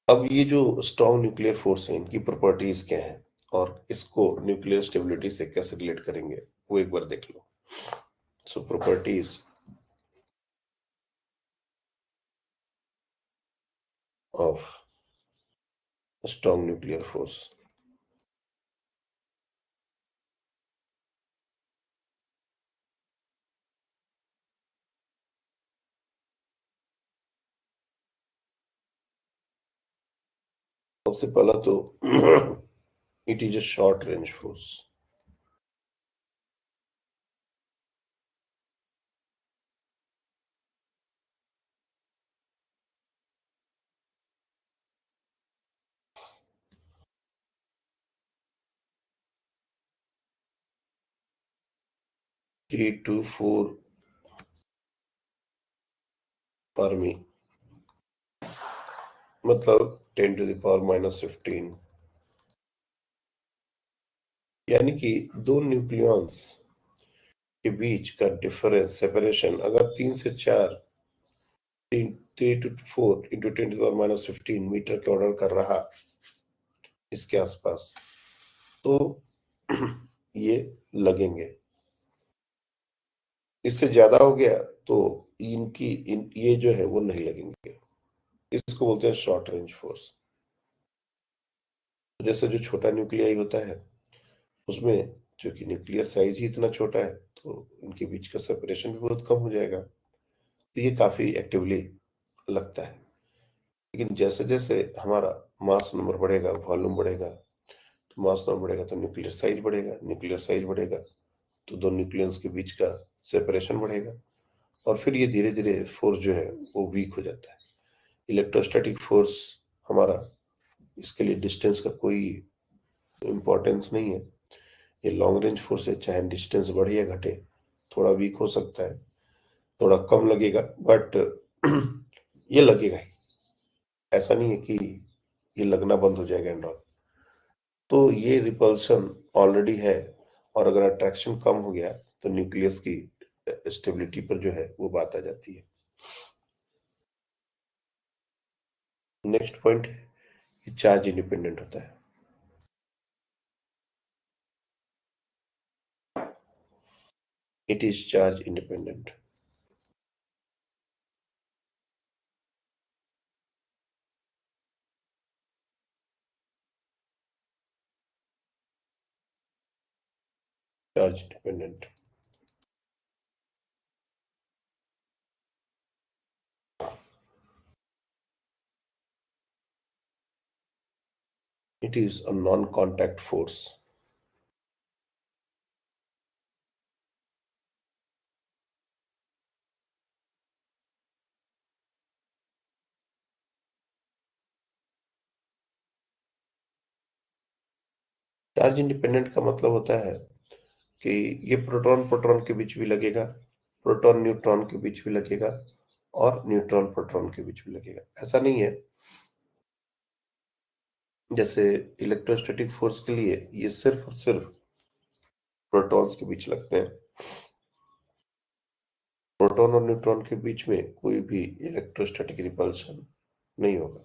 अब ये जो स्ट्रॉन्ग न्यूक्लियर फोर्स है, इनकी प्रॉपर्टीज क्या है और इसको न्यूक्लियर स्टेबिलिटी से कैसे रिलेट करेंगे, वो एक बार देख लो। So properties of strong nuclear force. सबसे पहला तो it is a short range force. 3 to 4 Fermi, मतलब 10⁻⁻15, यानी कि दो न्यूक्लियॉन्स के बीच का डिफरेंस सेपरेशन अगर 3 से 4, 3 to 4 × 10⁻⁻15 मीटर के ऑर्डर कर रहा, इसके आसपास, तो ये लगेंगे। इससे ज्यादा हो गया तो ये जो है वो नहीं लगेंगे। इसको बोलते हैं शॉर्ट रेंज फोर्स। जैसे जो छोटा न्यूक्लियाई होता है, उसमें क्योंकि न्यूक्लियर साइज ही इतना छोटा है, तो इनके बीच का सेपरेशन भी बहुत कम हो जाएगा, तो ये काफी एक्टिवली लगता है। लेकिन जैसे जैसे हमारा मास नंबर बढ़ेगा, वॉल्यूम बढ़ेगा, तो मास नंबर बढ़ेगा तो न्यूक्लियर साइज बढ़ेगा, न्यूक्लियर साइज बढ़ेगा तो दो न्यूक्लियंस के बीच का सेपरेशन बढ़ेगा, और फिर ये धीरे धीरे फोर्स जो है वो वीक हो जाता है। इलेक्ट्रोस्टैटिक फोर्स हमारा, इसके लिए डिस्टेंस का कोई इम्पोर्टेंस नहीं है। ये लॉन्ग रेंज फोर्स है, चाहे डिस्टेंस बढ़े या घटे, थोड़ा वीक हो सकता है, थोड़ा कम लगेगा, बट ये लगेगा ही। ऐसा नहीं है कि ये लगना बंद हो जाएगा एंड ऑल। तो ये रिपल्सन ऑलरेडी है, और अगर अट्रैक्शन कम हो गया तो न्यूक्लियस की स्टेबिलिटी पर जो है वो बात आ जाती है। नेक्स्ट पॉइंट है कि चार्ज इंडिपेंडेंट होता है। It is charge independent. Charge independent. It is a non-contact force. Charge independent का मतलब होता है कि ये प्रोटॉन प्रोटॉन के बीच भी लगेगा, प्रोटॉन न्यूट्रॉन के बीच भी लगेगा, और न्यूट्रॉन प्रोटॉन के बीच भी लगेगा। ऐसा नहीं है जैसे इलेक्ट्रोस्टैटिक फोर्स के लिए ये सिर्फ और सिर्फ प्रोटॉन्स के बीच लगते हैं। प्रोटॉन और न्यूट्रॉन के बीच में कोई भी इलेक्ट्रोस्टैटिक रिपल्शन नहीं होगा।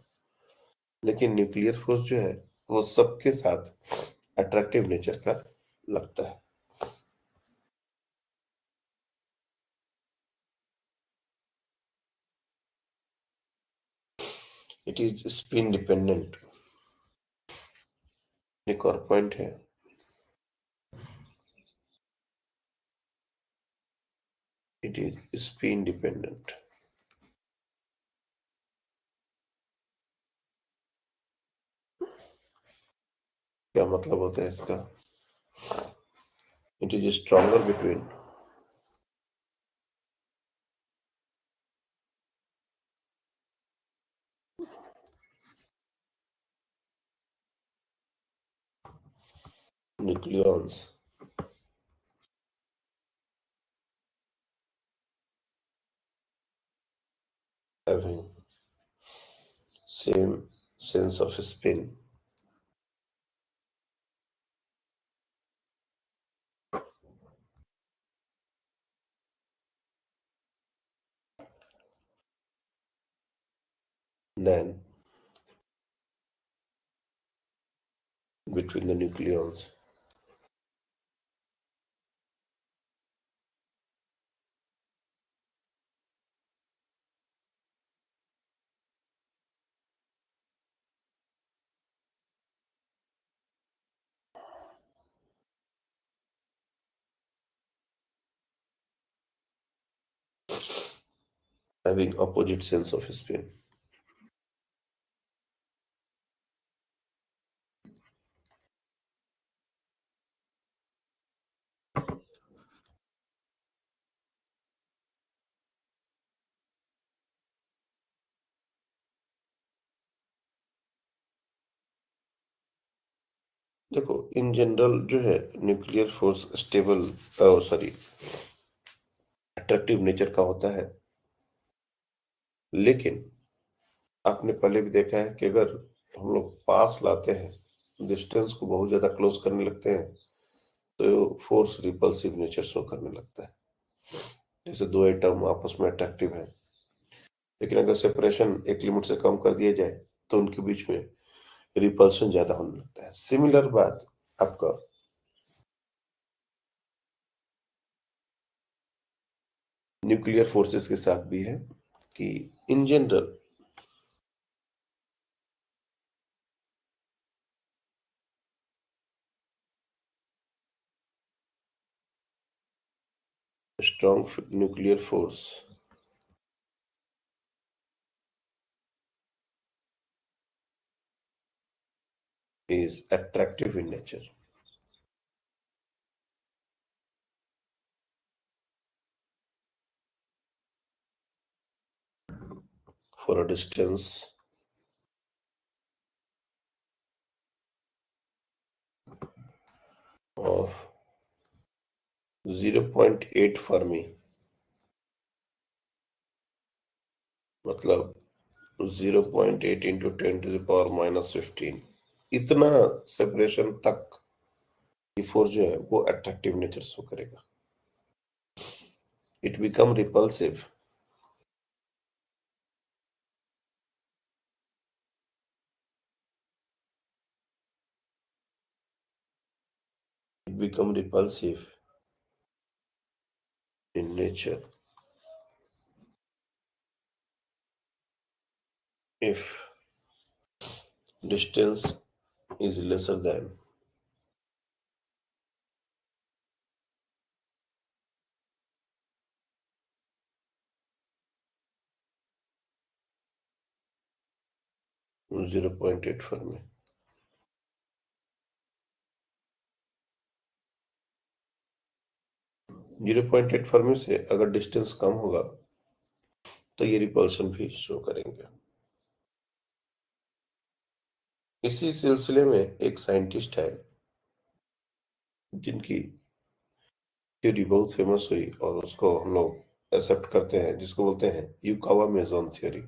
लेकिन न्यूक्लियर फोर्स जो है वो सबके साथ अट्रैक्टिव नेचर का लगता है। It is spin dependent. एक और पॉइंट है, इट इज स्पिन डिपेंडेंट। क्या मतलब होता है इसका? It is stronger between nucleons having same sense of spin than between the nucleons. Having opposite sense of spin. देखो, इन जनरल जो है nuclear force stable, sorry, attractive nature का होता है, लेकिन आपने पहले भी देखा है कि अगर हम लोग पास लाते हैं, डिस्टेंस को बहुत ज्यादा क्लोज करने लगते हैं, तो फोर्स रिपल्सिव नेचर शो करने लगता है। जैसे दो एटम आपस में अट्रैक्टिव है, लेकिन अगर सेपरेशन एक लिमिट से कम कर दिया जाए तो उनके बीच में रिपल्शन ज्यादा होने लगता है। सिमिलर बात आपका न्यूक्लियर फोर्सेस के साथ भी है कि in general strong nuclear force is attractive in nature. For a distance of 0.8 Fermi, मतलब 0.8 इंटू 10⁻⁻15, इतना सेपरेशन तक ये फोर्स जो है वो अट्रैक्टिव नेचर शो करेगा। It become repulsive in nature if distance is lesser than 0.8 Fermi। 0.8 Fermi से अगर डिस्टेंस कम होगा तो ये रिपल्सन भी शो करेंगे। इसी सिलसिले में एक साइंटिस्ट है जिनकी थ्योरी बहुत फेमस हुई और उसको हम लोग एक्सेप्ट करते हैं, जिसको बोलते हैं युकावा मेजॉन थ्योरी।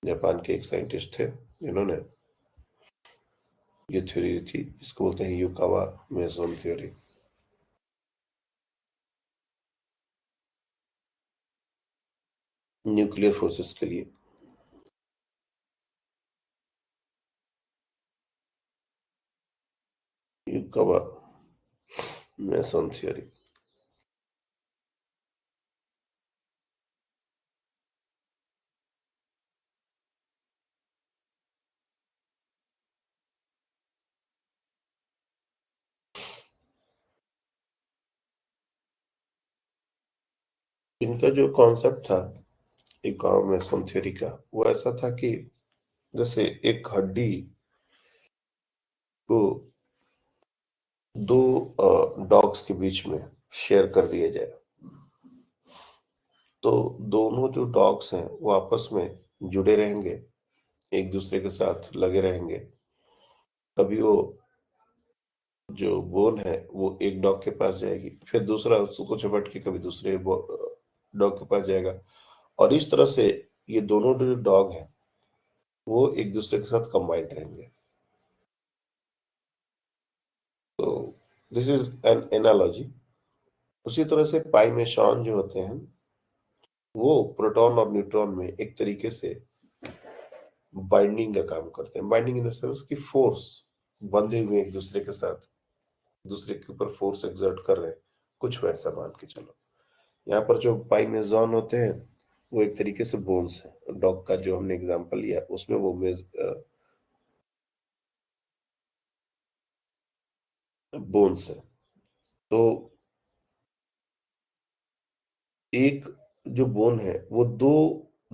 जापान के एक साइंटिस्ट थे जिन्होंने ये थ्योरी दी थी, जिसको बोलते हैं युकावा मेजॉन थ्योरी। न्यूक्लियर फोर्सेस के लिए युकावा मेजॉन थ्योरी। इनका जो कॉन्सेप्ट था एक मेसन थ्योरी का, वो ऐसा था कि जैसे एक हड्डी को दो डॉग्स के बीच में शेयर कर दिया जाए, तो दोनों जो डॉग्स हैं वो आपस में जुड़े रहेंगे, एक दूसरे के साथ लगे रहेंगे। कभी वो जो बोन है वो एक डॉग के पास जाएगी, फिर दूसरा उसको झपट के कभी दूसरे डॉग के पास जाएगा, और इस तरह से ये दोनों जो डॉग हैं वो एक दूसरे के साथ कंबाइंड रहेंगे। तो दिस इज एन एनालॉजी। उसी तरह से पाई मेशॉन जो होते हैं वो प्रोटॉन और न्यूट्रॉन में एक तरीके से बाइंडिंग का काम करते हैं। बाइंडिंग इन द सेंस कि फोर्स, बंधे हुए एक दूसरे के साथ, दूसरे के ऊपर फोर्स एक्सर्ट कर रहे हैं, कुछ वैसा मान के चलो। यहाँ पर जो पाई मेजॉन होते हैं वो एक तरीके से बोन्स है। डॉग का जो हमने एग्जांपल लिया उसमें वो बोन्स है। तो एक जो बोन है वो दो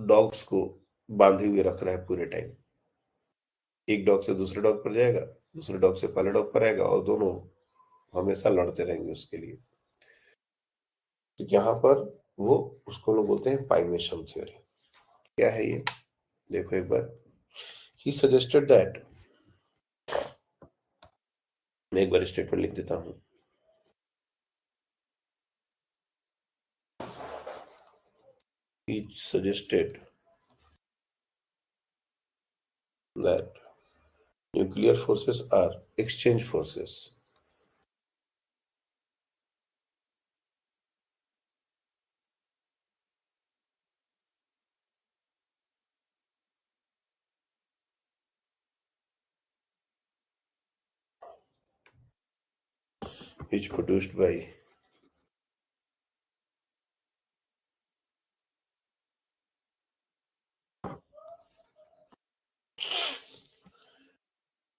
डॉग्स को बांधे हुए रख रहा है पूरे टाइम। एक डॉग से दूसरे डॉग पर जाएगा, दूसरे डॉग से पहले डॉग पर आएगा, और दोनों हमेशा लड़ते रहेंगे उसके लिए। तो यहाँ पर वो, उसको लोग बोलते हैं पाइमेशन थ्योरी। क्या है ये, देखो एक बार। ही सजेस्टेड दैट, मैं एक बार स्टेटमेंट लिख देता हूँ। He suggested that nuclear forces are exchange forces which produced by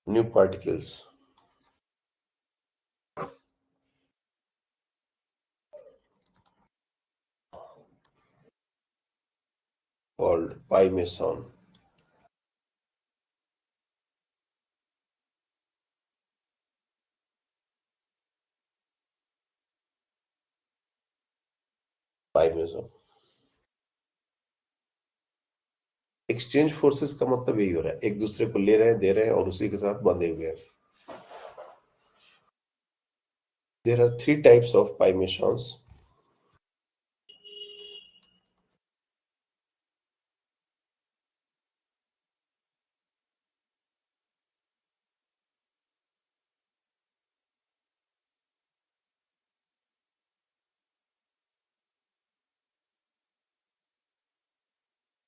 new particles called pi meson. pi meson। Exchange forces का मतलब यही हो रहा है, एक दूसरे को ले रहे हैं, दे रहे हैं, और उसी के साथ बंधे हुए हैं। There are three types of pi mesons.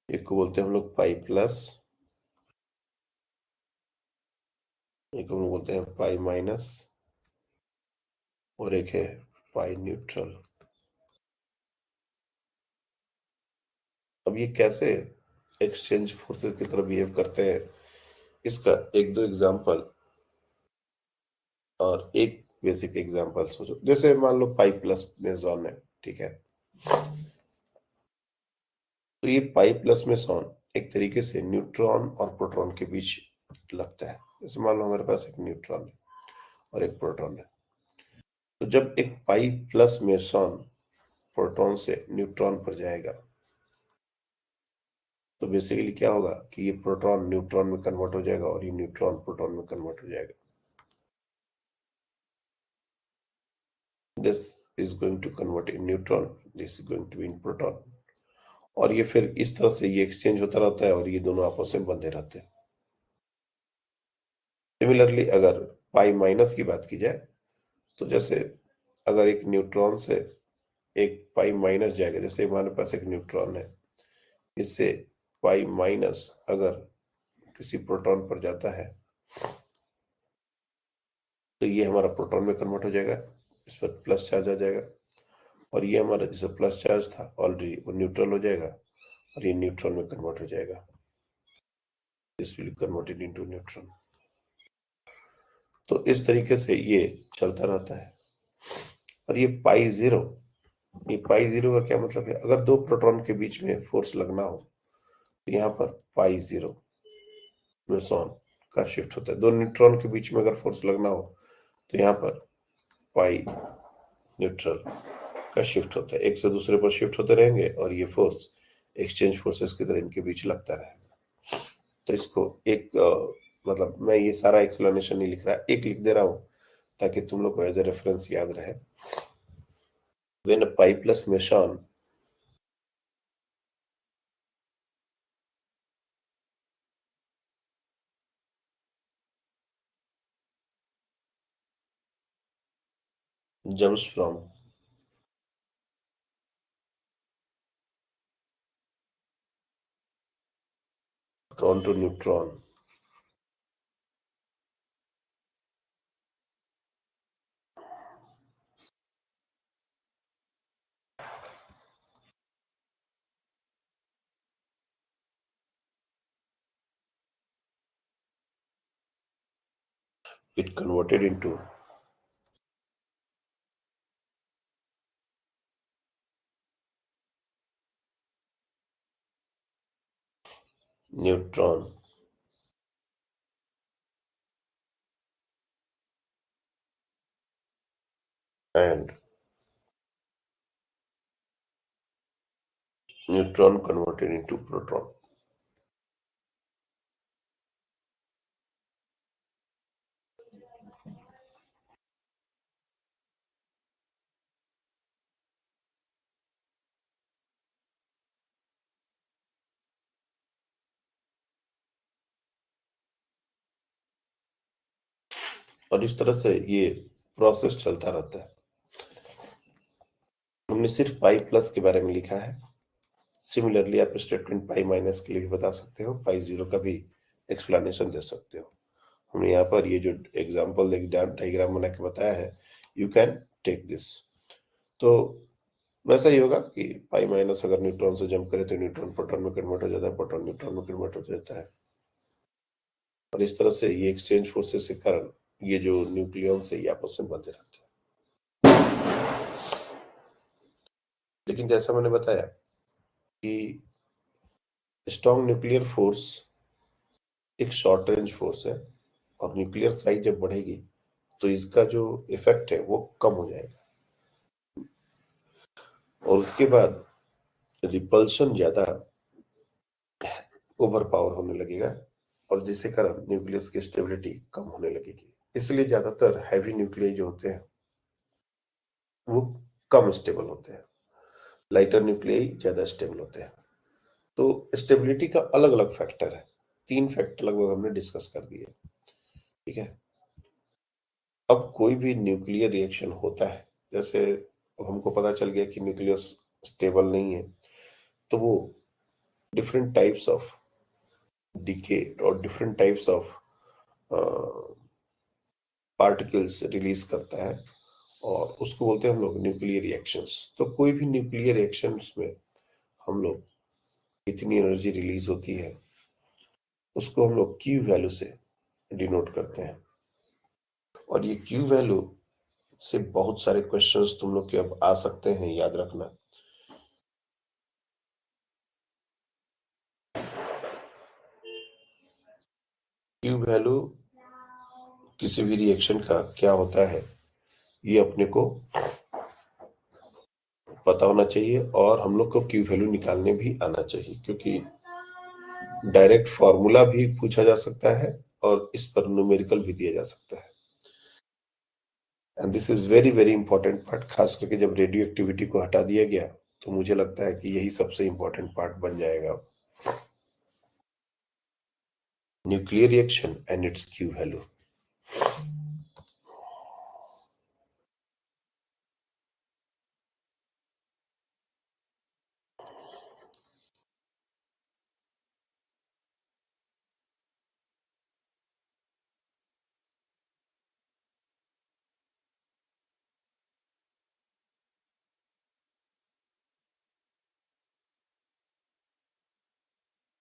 एक को बोलते हैं हम लोग पाई प्लस, एक को हम लोग बोलते हैं पाई माइनस, और एक है पाई न्यूट्रल। अब ये कैसे एक्सचेंज फोर्सेस की तरह बिहेव करते हैं, इसका एक दो एग्जांपल और एक बेसिक एग्जांपल सोचो। जैसे मान लो पाई प्लस मेसॉन है, ठीक है। तो ये पाई प्लस मेसॉन एक तरीके से न्यूट्रॉन और प्रोटॉन के बीच लगता है। जैसे मान लो हमारे पास एक न्यूट्रॉन है और एक प्रोटॉन है। तो जब एक पाई प्लस मेसॉन प्रोटॉन से न्यूट्रॉन पर जाएगा, तो बेसिकली क्या होगा कि ये प्रोटॉन न्यूट्रॉन में कन्वर्ट हो जाएगा और ये न्यूट्रॉन प्रोटॉन में कन्वर्ट हो जाएगा। This is going to convert in neutron, this is going to be in proton, और ये फिर इस तरह से ये एक्सचेंज होता रहता है और ये दोनों आपस में बंधे रहते हैं। सिमिलरली अगर पाई माइनस की बात की जाए, तो जैसे अगर एक न्यूट्रॉन से एक पाई माइनस जाएगा, जैसे हमारे पास एक न्यूट्रॉन है, इससे पाई माइनस अगर किसी प्रोटॉन पर जाता है, तो ये हमारा प्रोटॉन में कन्वर्ट हो जाएगा, इस पर प्लस चार्ज आ जाएगा, और ये हमारा जिसे प्लस चार्ज था ऑलरेडी वो न्यूट्रल हो जाएगा और ये न्यूट्रॉन में कन्वर्ट हो जाएगा। This will converted into neutron. तो इस तरीके से ये चलता रहता है। और ये पाई जीरो ये पाई जीरो का क्या मतलब है? अगर दो प्रोटॉन के बीच में फोर्स लगना हो तो यहाँ पर पाई जीरो न्यूट्रॉन का शिफ्ट होता है। दो न्यूट्रॉन के बीच में अगर फोर्स लगना हो तो यहाँ पर पाई न्यूट्रल का शिफ्ट होता है। एक से दूसरे पर शिफ्ट होते रहेंगे और ये फोर्स एक्सचेंज फोर्सेस की तरह इनके बीच लगता रहेगा। तो इसको एक मतलब मैं ये सारा एक्सप्लेनेशन नहीं लिख रहा, एक लिख दे रहा हूँ ताकि तुम लोग को एज ए रेफरेंस याद रहे। When a pi plus meson jumps from proton to neutron, it converted into neutron and neutron converted into proton. और इस तरह से ये प्रोसेस चलता रहता है। हमने सिर्फ पाई प्लस के बारे में लिखा है। सिमिलरली आप स्टेटमेंट पाई माइनस के लिए भी बता सकते हो, पाई जीरो का भी एक्सप्लेनेशन दे सकते हो। हमने यहाँ पर ये जो एग्जाम्पल डायग्राम बना के बताया है, यू कैन टेक दिस। तो वैसा ही होगा कि पाई माइनस अगर न्यूट्रॉन से जंप करे तो न्यूट्रॉन प्रोटॉन में कन्वर्ट हो जाता है, प्रोटॉन न्यूट्रॉन में कन्वर्ट हो जाता है। और इस तरह से ये एक्सचेंज फोर्सेस के कारण ये जो न्यूक्लियन से ये आपस में बंधे रहते हैं। लेकिन जैसा मैंने बताया कि स्ट्रॉन्ग न्यूक्लियर फोर्स एक शॉर्ट रेंज फोर्स है और न्यूक्लियर साइज जब बढ़ेगी तो इसका जो इफेक्ट है वो कम हो जाएगा और उसके बाद रिपल्शन ज्यादा ओवर पावर होने लगेगा और जिसके कारण न्यूक्लियस की स्टेबिलिटी कम होने लगेगी। इसलिए ज्यादातर हैवी न्यूक्लियाई जो होते हैं वो कम स्टेबल होते हैं, लाइटर न्यूक्लियाई ज्यादा स्टेबल होते हैं। तो स्टेबिलिटी का अलग अलग फैक्टर है, 3 फैक्टर लगभग हमने डिस्कस कर दिए। ठीक है, अब कोई भी न्यूक्लियर रिएक्शन होता है, जैसे अब हमको पता चल गया कि न्यूक्लियस स्टेबल नहीं है, तो वो डिफरेंट टाइप्स ऑफ डिके और different types of particles release करता है और उसको बोलते हैं हम लोग न्यूक्लियर रिएक्शंस। तो कोई भी न्यूक्लियर रिएक्शंस में हम लोग कितनी एनर्जी रिलीज होती है उसको हम लोग क्यू वैल्यू से डिनोट करते हैं। और ये क्यू वैल्यू से बहुत सारे क्वेश्चंस तुम लोग के अब आ सकते हैं, याद रखना। क्यू वैल्यू किसी भी रिएक्शन का क्या होता है ये अपने को पता होना चाहिए और हम लोग को क्यू वैल्यू निकालने भी आना चाहिए, क्योंकि डायरेक्ट फॉर्मूला भी पूछा जा सकता है और इस पर न्यूमेरिकल भी दिया जा सकता है। And this is very very important part, खास करके जब रेडियो एक्टिविटी को हटा दिया गया तो मुझे लगता है कि यही सबसे इंपॉर्टेंट पार्ट बन जाएगा, nuclear reaction and it's Q value.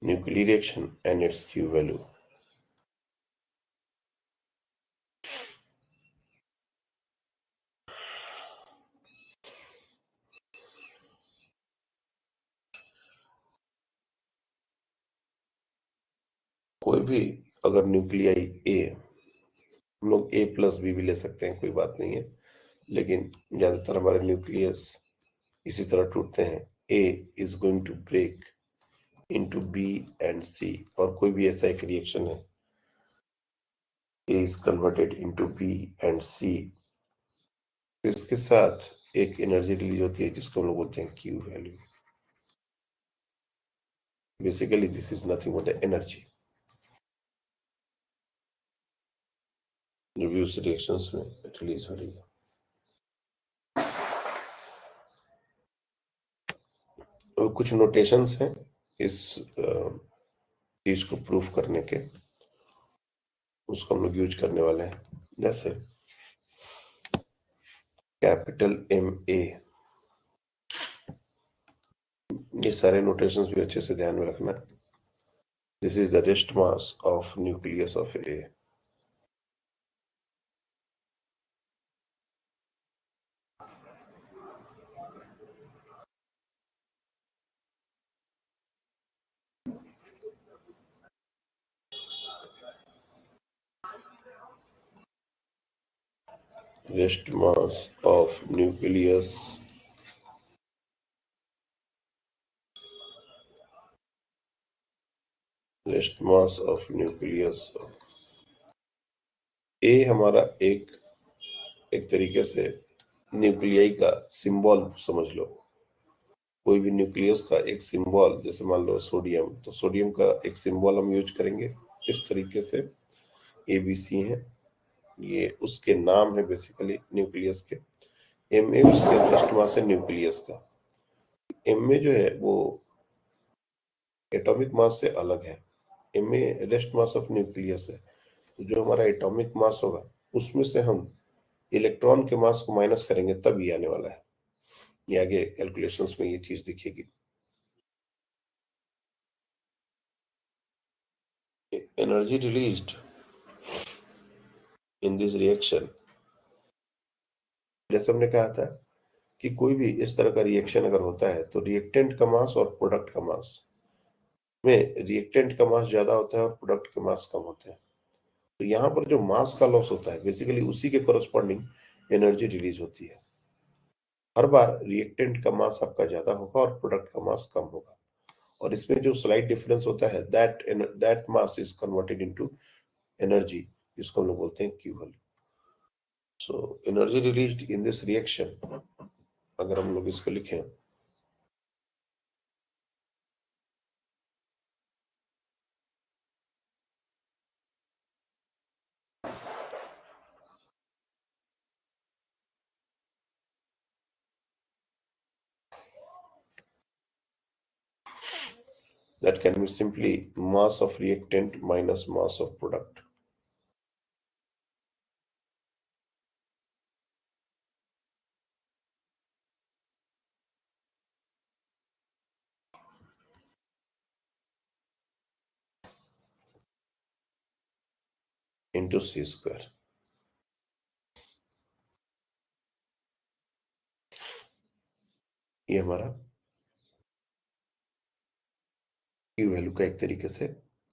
Nuclear reaction and it's Q value. कोई भी अगर न्यूक्लियाई ए, हम लोग ए प्लस बी भी ले सकते हैं, कोई बात नहीं है, लेकिन ज्यादातर हमारे न्यूक्लियस इसी तरह टूटते हैं। A is going to break into B and C, और कोई भी ऐसा एक रिएक्शन है, A is converted into B and C, इसके साथ एक एनर्जी रिलीज होती है जिसको हम लोग बोलते हैं Q value. Basically this is nothing but energy जो भी उस रिएक्शंस में रिलीज हो रही है। और कुछ नोटेशंस हैं इस चीज को प्रूफ करने के, उसको हम लोग यूज करने वाले हैं। जैसे कैपिटल एम ए, ये सारे नोटेशंस भी अच्छे से ध्यान में रखना। This is the rest mass of nucleus of A. Rest mass of nucleus rest mass of nucleus ए हमारा एक तरीके से न्यूक्लियाई का सिंबल समझ लो। कोई भी न्यूक्लियस का एक सिंबल, जैसे मान लो सोडियम, तो सोडियम का एक सिंबल हम यूज करेंगे इस तरीके से। ए बी सी है, ये उसके नाम है बेसिकली न्यूक्लियस के। एम ए उसके रेस्ट मास है न्यूक्लियस का। एम ए जो है वो एटॉमिक मास से अलग है। M A rest mass of nucleus है, तो जो हमारा एटॉमिक मास होगा उसमें से हम इलेक्ट्रॉन के मास को माइनस करेंगे, तब ये आने वाला है। ये आगे कैलकुलेशंस में ये चीज दिखेगी। Energy released in this reaction, जैसे हमने कहा था कि कोई भी इस तरह का रिएक्शन अगर होता है तो रिएक्टेंट का मास और प्रोडक्ट का मास में रिएक्टेंट का मास ज्यादा होता है और प्रोडक्ट के मास कम होते हैं। तो यहाँ पर जो मास का लॉस होता है बेसिकली उसी के कोरस्पॉन्डिंग एनर्जी रिलीज होती है। हर बार रिएक्टेंट का मास आपका ज्यादा होगा और प्रोडक्ट का मास कम होगा, और इसमें जो स्लाइट डिफरेंस होता है that mass is converted into energy, जिसको हम लोग बोलते हैं Q value. So energy released in this reaction, अगर हम लोग इसको लिखें, that can be simply mass of reactant minus mass of product. Into C square. ये हमारा Q वैल्यू का एक तरीके से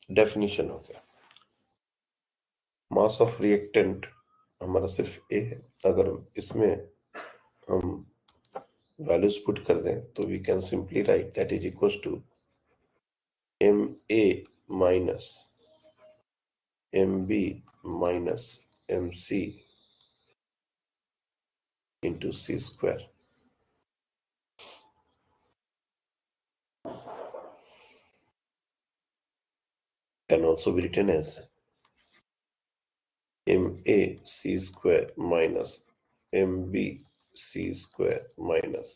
डेफिनेशन हो गया। मास ऑफ रिएक्टेंट हमारा सिर्फ ए है। अगर इसमें हम वैल्यूज पुट कर दें तो we can simply write that is equal to M A minus M B minus M C into C square. Can also be written as MAC square minus MBC square minus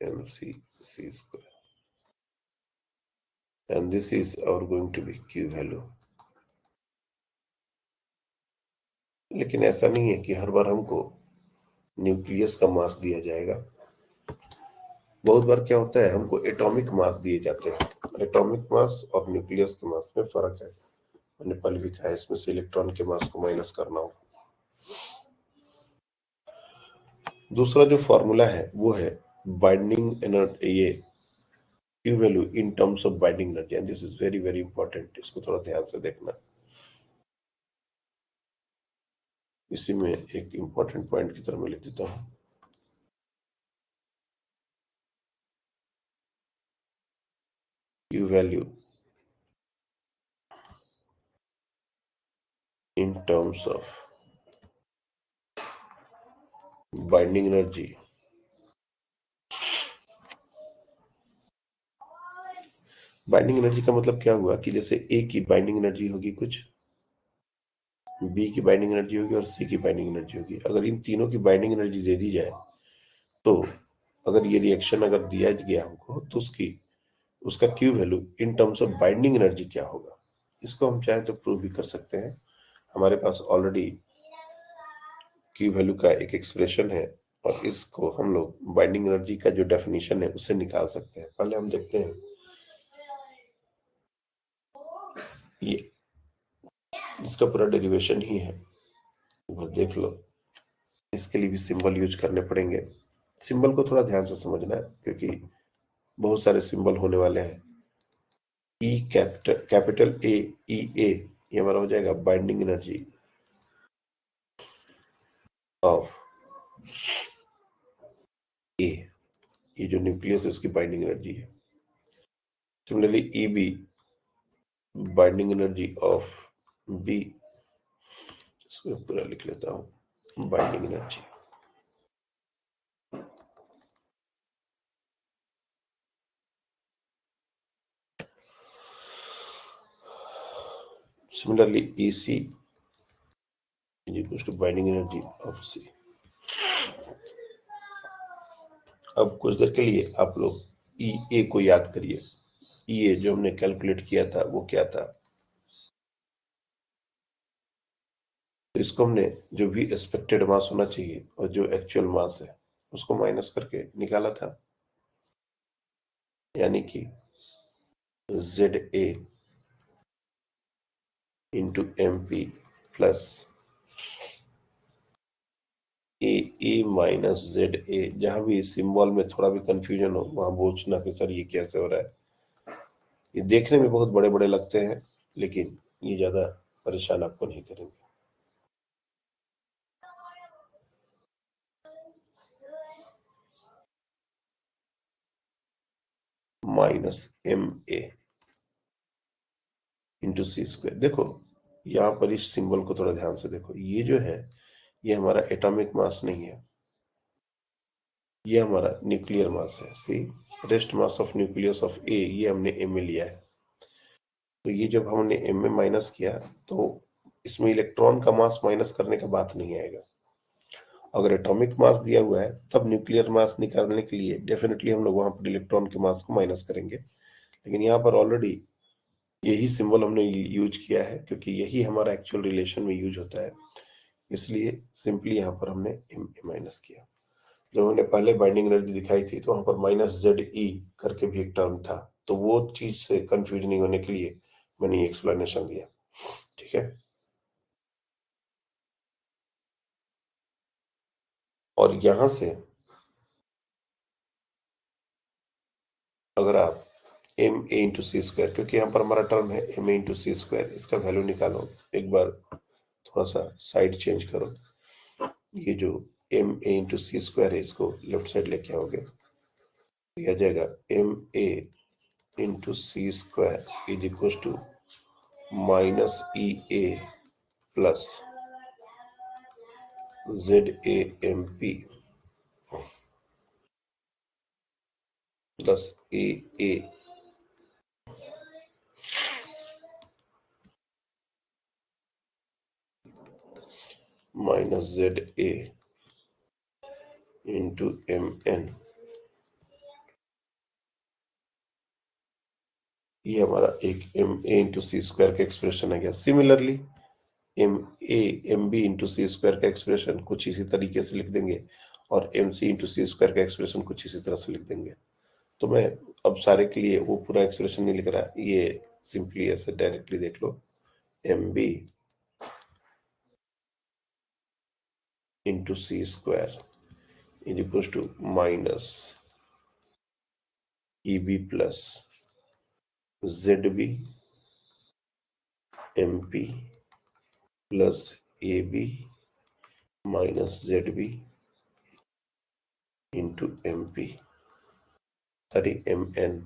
MCC square, and this is our going to be Q value. लेकिन ऐसा नहीं है कि हर बार हमको nucleus का मास दिया जाएगा। बहुत बार क्या होता है, हमको एटॉमिक मास दिए जाते हैं। एटॉमिक मास और न्यूक्लियस के मास में फर्क है। मैंने पहले भी कहा, इसमें से इलेक्ट्रॉन के मास को माइनस करना होगा। दूसरा जो फॉर्मूला है वो है बाइंडिंग एनर्जी, ये Q value in terms of binding energy, and this is very very important. इसको थोड़ा ध्यान से देखना. इसी में एक important point की तरह मैं लिख देता हूँ. Q value in terms of binding energy. Binding energy का मतलब क्या हुआ कि जैसे ए की बाइंडिंग एनर्जी होगी कुछ, बी की बाइंडिंग एनर्जी होगी और सी की बाइंडिंग एनर्जी होगी. अगर इन तीनों की बाइंडिंग एनर्जी दे दी जाए तो अगर ये रिएक्शन अगर दिया गया हमको तो उसका Q value in terms of binding energy क्या होगा, इसको हम चाहें तो प्रूव भी कर सकते हैं. हमारे पास ऑलरेडी क्यू वैल्यू का एक एक्सप्रेशन है और इसको हम लोग बाइंडिंग एनर्जी का जो डेफिनेशन है उससे निकाल सकते हैं. पहले हम देखते हैं ये इसका पूरा डेरिवेशन ही है, वो देख लो. इसके लिए भी सिंबल यूज करने पड़ेंगे. सिंबल को थोड़ा ध्यान से समझना है क्योंकि बहुत सारे सिंबल होने वाले हैं. ई कैपिटल ए, ई ए, ये हमारा हो जाएगा बाइंडिंग एनर्जी ऑफ ए. ये जो न्यूक्लियस है उसकी बाइंडिंग एनर्जी है. Similarly E B binding energy of B. इसको पूरा लिख लेता हूं, binding energy. Similarly, EC is equals to binding energy of C. अब कुछ देर के लिए आप लोग ई ए को याद करिए. ई ए जो हमने कैलकुलेट किया था वो क्या था, तो इसको हमने जो भी एक्सपेक्टेड मास होना चाहिए और जो एक्चुअल मास है उसको माइनस करके निकाला था. यानी कि Z A into M P plus A A minus Z A. जहां भी सिंबल में थोड़ा भी कंफ्यूजन हो वहां पूछना कि सर ये कैसे हो रहा है. ये देखने में बहुत बड़े बड़े लगते हैं लेकिन ये ज्यादा परेशान आपको नहीं करेंगे. Minus M A into C square. देखो यहाँ पर इस सिंबल को थोड़ा ध्यान से देखो. ये जो है ये हमारा एटॉमिक मास नहीं है, ये हमारा न्यूक्लियर मास है. C rest mass of nucleus of A, ये हमने एम में लिया है. तो ये जब हमने एम में माइनस किया तो इसमें इलेक्ट्रॉन का मास माइनस करने का बात नहीं आएगा. अगर एटॉमिक मास दिया हुआ है तब न्यूक्लियर मास निकालने के लिए डेफिनेटली हम लोग वहां पर इलेक्ट्रॉन के मास को माइनस करेंगे. लेकिन यहाँ पर ऑलरेडी यही सिंबल हमने यूज किया है क्योंकि यही हमारा एक्चुअल रिलेशन में यूज होता है. इसलिए सिंपली यहाँ पर हमने एम ए माइनस किया. जब हमने पहले बाइंडिंग एनर्जी दिखाई थी तो वहां पर माइनस जेड ई करके भी एक टर्म था, तो वो चीज से कंफ्यूज नहीं होने के लिए मैंने ये एक्सप्लेनेशन दिया. ठीक है. और यहां से अगर आप M A into C square, क्योंकि यहाँ पर हमारा टर्म है M A into C square, इसका वैल्यू निकालो. एक बार थोड़ा सा साइड चेंज करो. ये जो M A into C square है इसको लेफ्ट साइड लेके आओगे तो यह आ जाएगा M A into C square is equal to minus E A plus Z A M P plus A minus Z A into M N. ये हमारा एक M A into C square का एक्सप्रेशन आ गया. Similarly M A M B into C square का expression कुछ इसी तरीके से लिख देंगे और एम सी इंटू सी स्क्वायर का एक्सप्रेशन कुछ इसी तरह से लिख देंगे. तो मैं अब सारे के लिए वो पूरा एक्सप्रेशन नहीं लिख रहा, ये सिंपली ऐसे डायरेक्टली देख लो. M B into C square is equal to minus EB plus ZB MP plus AB minus ZB into MP, sorry, MN.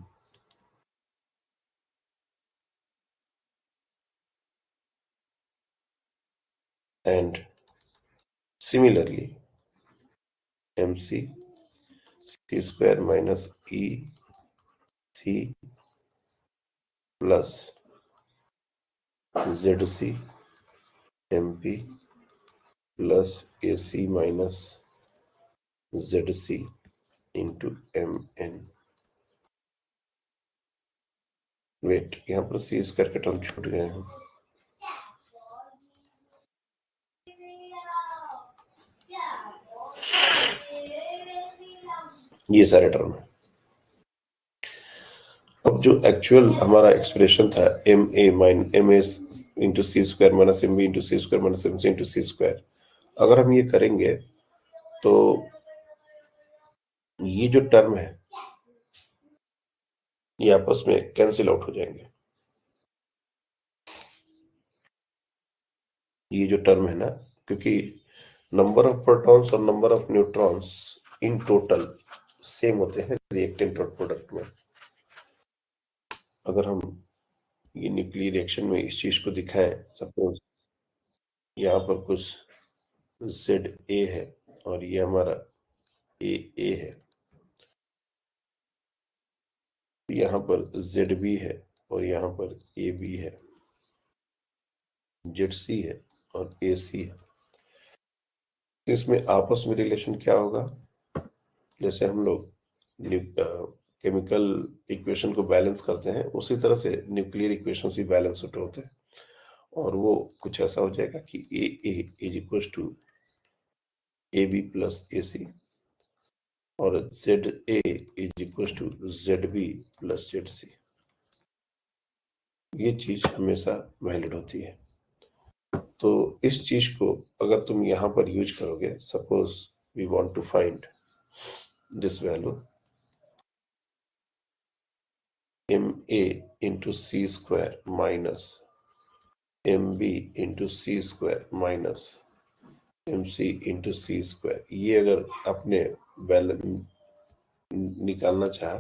And similarly, MC C square minus EC plus ZC MP plus AC minus ZC into MN. Wait, यहाँ पर सी square के term छूट गए हैं। ये सारे term है। अब जो एक्चुअल हमारा एक्सप्रेशन था M A minus M S into C square minus M B into C square minus M C into C square, अगर हम ये करेंगे तो ये जो टर्म है ये आपस में कैंसिल आउट हो जाएंगे। ये जो टर्म है ना, क्योंकि नंबर ऑफ प्रोटॉन्स और number of neutrons in total same होते हैं रिएक्टेंट और प्रोडक्ट में। अगर हम ये न्यूक्लियर रिएक्शन में इस चीज को दिखाएं, सपोज यहाँ पर कुछ ZA है और ये हमारा AA है, यहाँ पर ZB है और यहाँ पर AB है, ZC है और AC है। तो इसमें आपस में रिलेशन क्या होगा? जैसे हम लोग केमिकल इक्वेशन को बैलेंस करते हैं, उसी तरह से न्यूक्लियर इक्वेशन भी बैलेंस होते हैं, और वो कुछ ऐसा हो जाएगा कि AA is equal to AB plus AC और ZA is equal to ZB plus ZC। ये चीज हमेशा वैलिड होती है। तो इस चीज को अगर तुम यहां पर यूज करोगे, suppose we want to find this value MA into C square minus MB into C square minus MC into C square, ये अगर आपने बैलेंस निकालना चाहा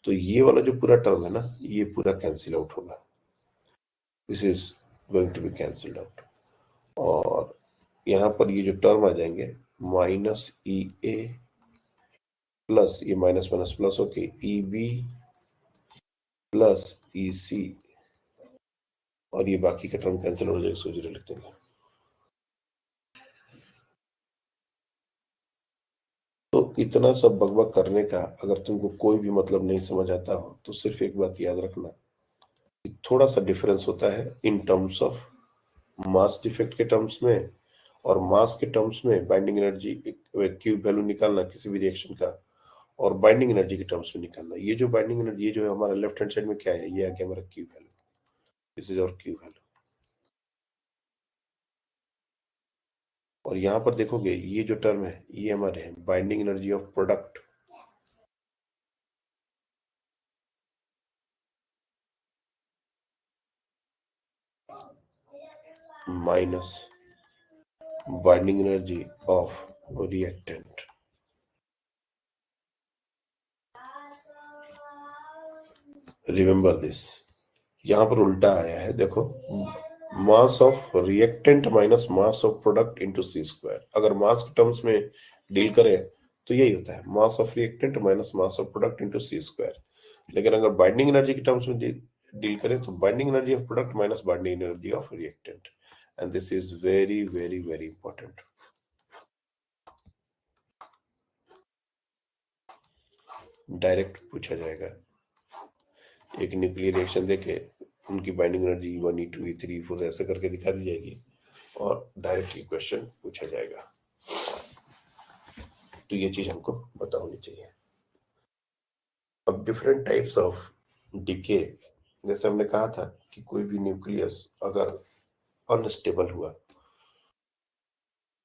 तो ये वाला जो पूरा टर्म है ना, ये पूरा कैंसिल आउट होगा। This is going to be cancelled out, और यहाँ पर ये जो टर्म आ जाएंगे माइनस EA प्लस ये माइनस माइनस प्लस होके EB प्लस EC, और ये बाकी का टर्म कैंसिल हो जाएगा, 0 लिख देंगे। तो इतना सब बकबक करने का अगर तुमको कोई भी मतलब नहीं समझ आता हो तो सिर्फ एक बात याद रखना, थोड़ा सा डिफरेंस होता है in terms of mass defect के टर्म्स में, और मास के टर्म्स में बाइंडिंग एनर्जी क्यूब वैल्यू निकालना किसी भी रिएक्शन का, और बाइंडिंग एनर्जी के टर्म्स में निकालना। ये जो बाइंडिंग एनर्जी, ये जो है हमारा लेफ्ट हैंड साइड में क्या है, ये आ गया हमारा cube value, this is our cube value. और यहां पर देखोगे ये जो टर्म है ये हमारे है binding energy of product minus binding energy of reactant. Remember this, यहां पर उल्टा आया है, देखो, mass of reactant minus mass of product into c square. अगर मास के टर्म्स में डील करें तो यही होता है, mass of reactant minus mass of product into c square. लेकिन अगर बाइंडिंग एनर्जी के टर्म्स में डील करें तो binding energy of product minus binding energy of reactant, and this is very very very important. Direct पूछा जाएगा, एक nuclear reaction देके उनकी binding energy 1 E2 E3 E4 ऐसे करके दिखा दी जाएगी और डायरेक्ट ये क्वेश्चन पूछा जाएगा। तो ये चीज हमको पता होनी चाहिए। अब डिफरेंट टाइप्स ऑफ डिके, जैसे हमने कहा था कि कोई भी न्यूक्लियस अगर अनस्टेबल हुआ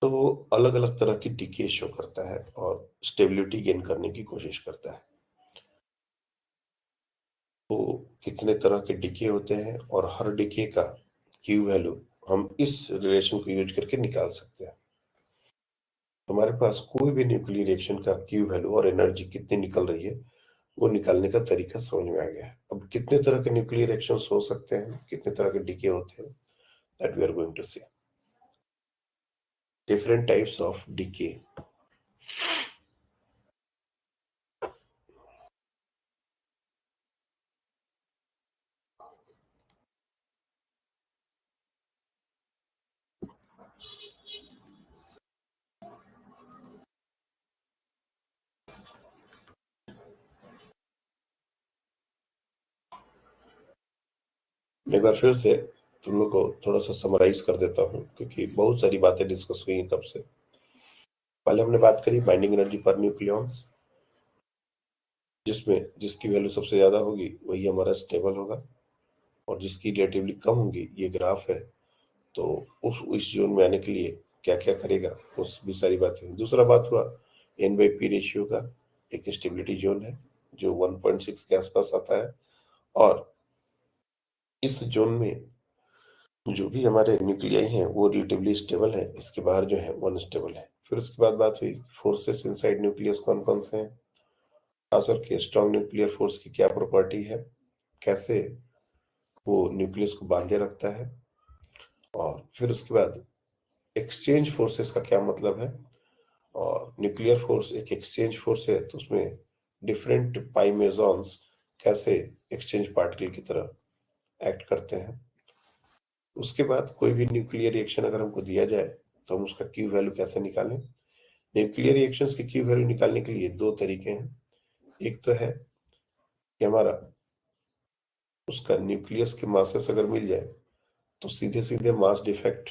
तो वो अलग अलग तरह की डिके शो करता है और स्टेबिलिटी गेन करने की कोशिश करता है। तो कितने तरह के डीके होते हैं और हर डीके का क्यू वैल्यू हम इस रिलेशन को यूज करके निकाल सकते हैं। हमारे पास कोई भी न्यूक्लियर रिएक्शन का क्यू वैल्यू और एनर्जी कितनी निकल रही है वो निकालने का तरीका समझ में आ गया है। अब कितने तरह के न्यूक्लियर रिएक्शंस हो सकते हैं, कितने तरह के डीके होते हैं, that we are going to see. Different types of decay. मैं एक बार फिर से तुम लोग को थोड़ा सा समराइज कर देता हूँ क्योंकि बहुत सारी बातें डिस्कस हुई हैं कब से। पहले हमने बात करी बाइंडिंग एनर्जी पर न्यूक्लियॉन्स, जिसमें जिसकी वैल्यू सबसे ज्यादा होगी वही हमारा स्टेबल होगा और जिसकी रिलेटिवली कम होगी, ये ग्राफ है। तो उस इस जोन में आने के लिए क्या क्या करेगा उस भी सारी बातें हुई। दूसरा बात हुआ N/P रेशियो का, एक स्टेबिलिटी जोन है जो 1.6 के आसपास आता है और इस जोन में जो भी हमारे न्यूक्लियाई हैं वो रिलेटिवली स्टेबल है, इसके बाहर जो है वो अनस्टेबल है। फिर उसके बाद बात हुई फोर्सेस इनसाइड न्यूक्लियस कौन कौन से हैं, खास करके स्ट्रॉन्ग न्यूक्लियर फोर्स की क्या प्रॉपर्टी है, कैसे वो न्यूक्लियस को बांधे रखता है, और फिर उसके बाद एक्सचेंज फोर्सेस का क्या मतलब है। और न्यूक्लियर फोर्स एक एक्सचेंज फोर्स है तो उसमें डिफरेंट पाई मेसॉन्स कैसे एक्सचेंज पार्टिकल की तरह एक्ट करते हैं। उसके बाद कोई भी न्यूक्लियर रिएक्शन अगर हमको दिया जाए तो हम उसका क्यू वैल्यू कैसे निकालें। न्यूक्लियर रिएक्शंस की क्यू वैल्यू निकालने के लिए दो तरीके हैं। एक तो है कि हमारा उसका न्यूक्लियस के मासेस अगर मिल जाए तो सीधे सीधे mass defect,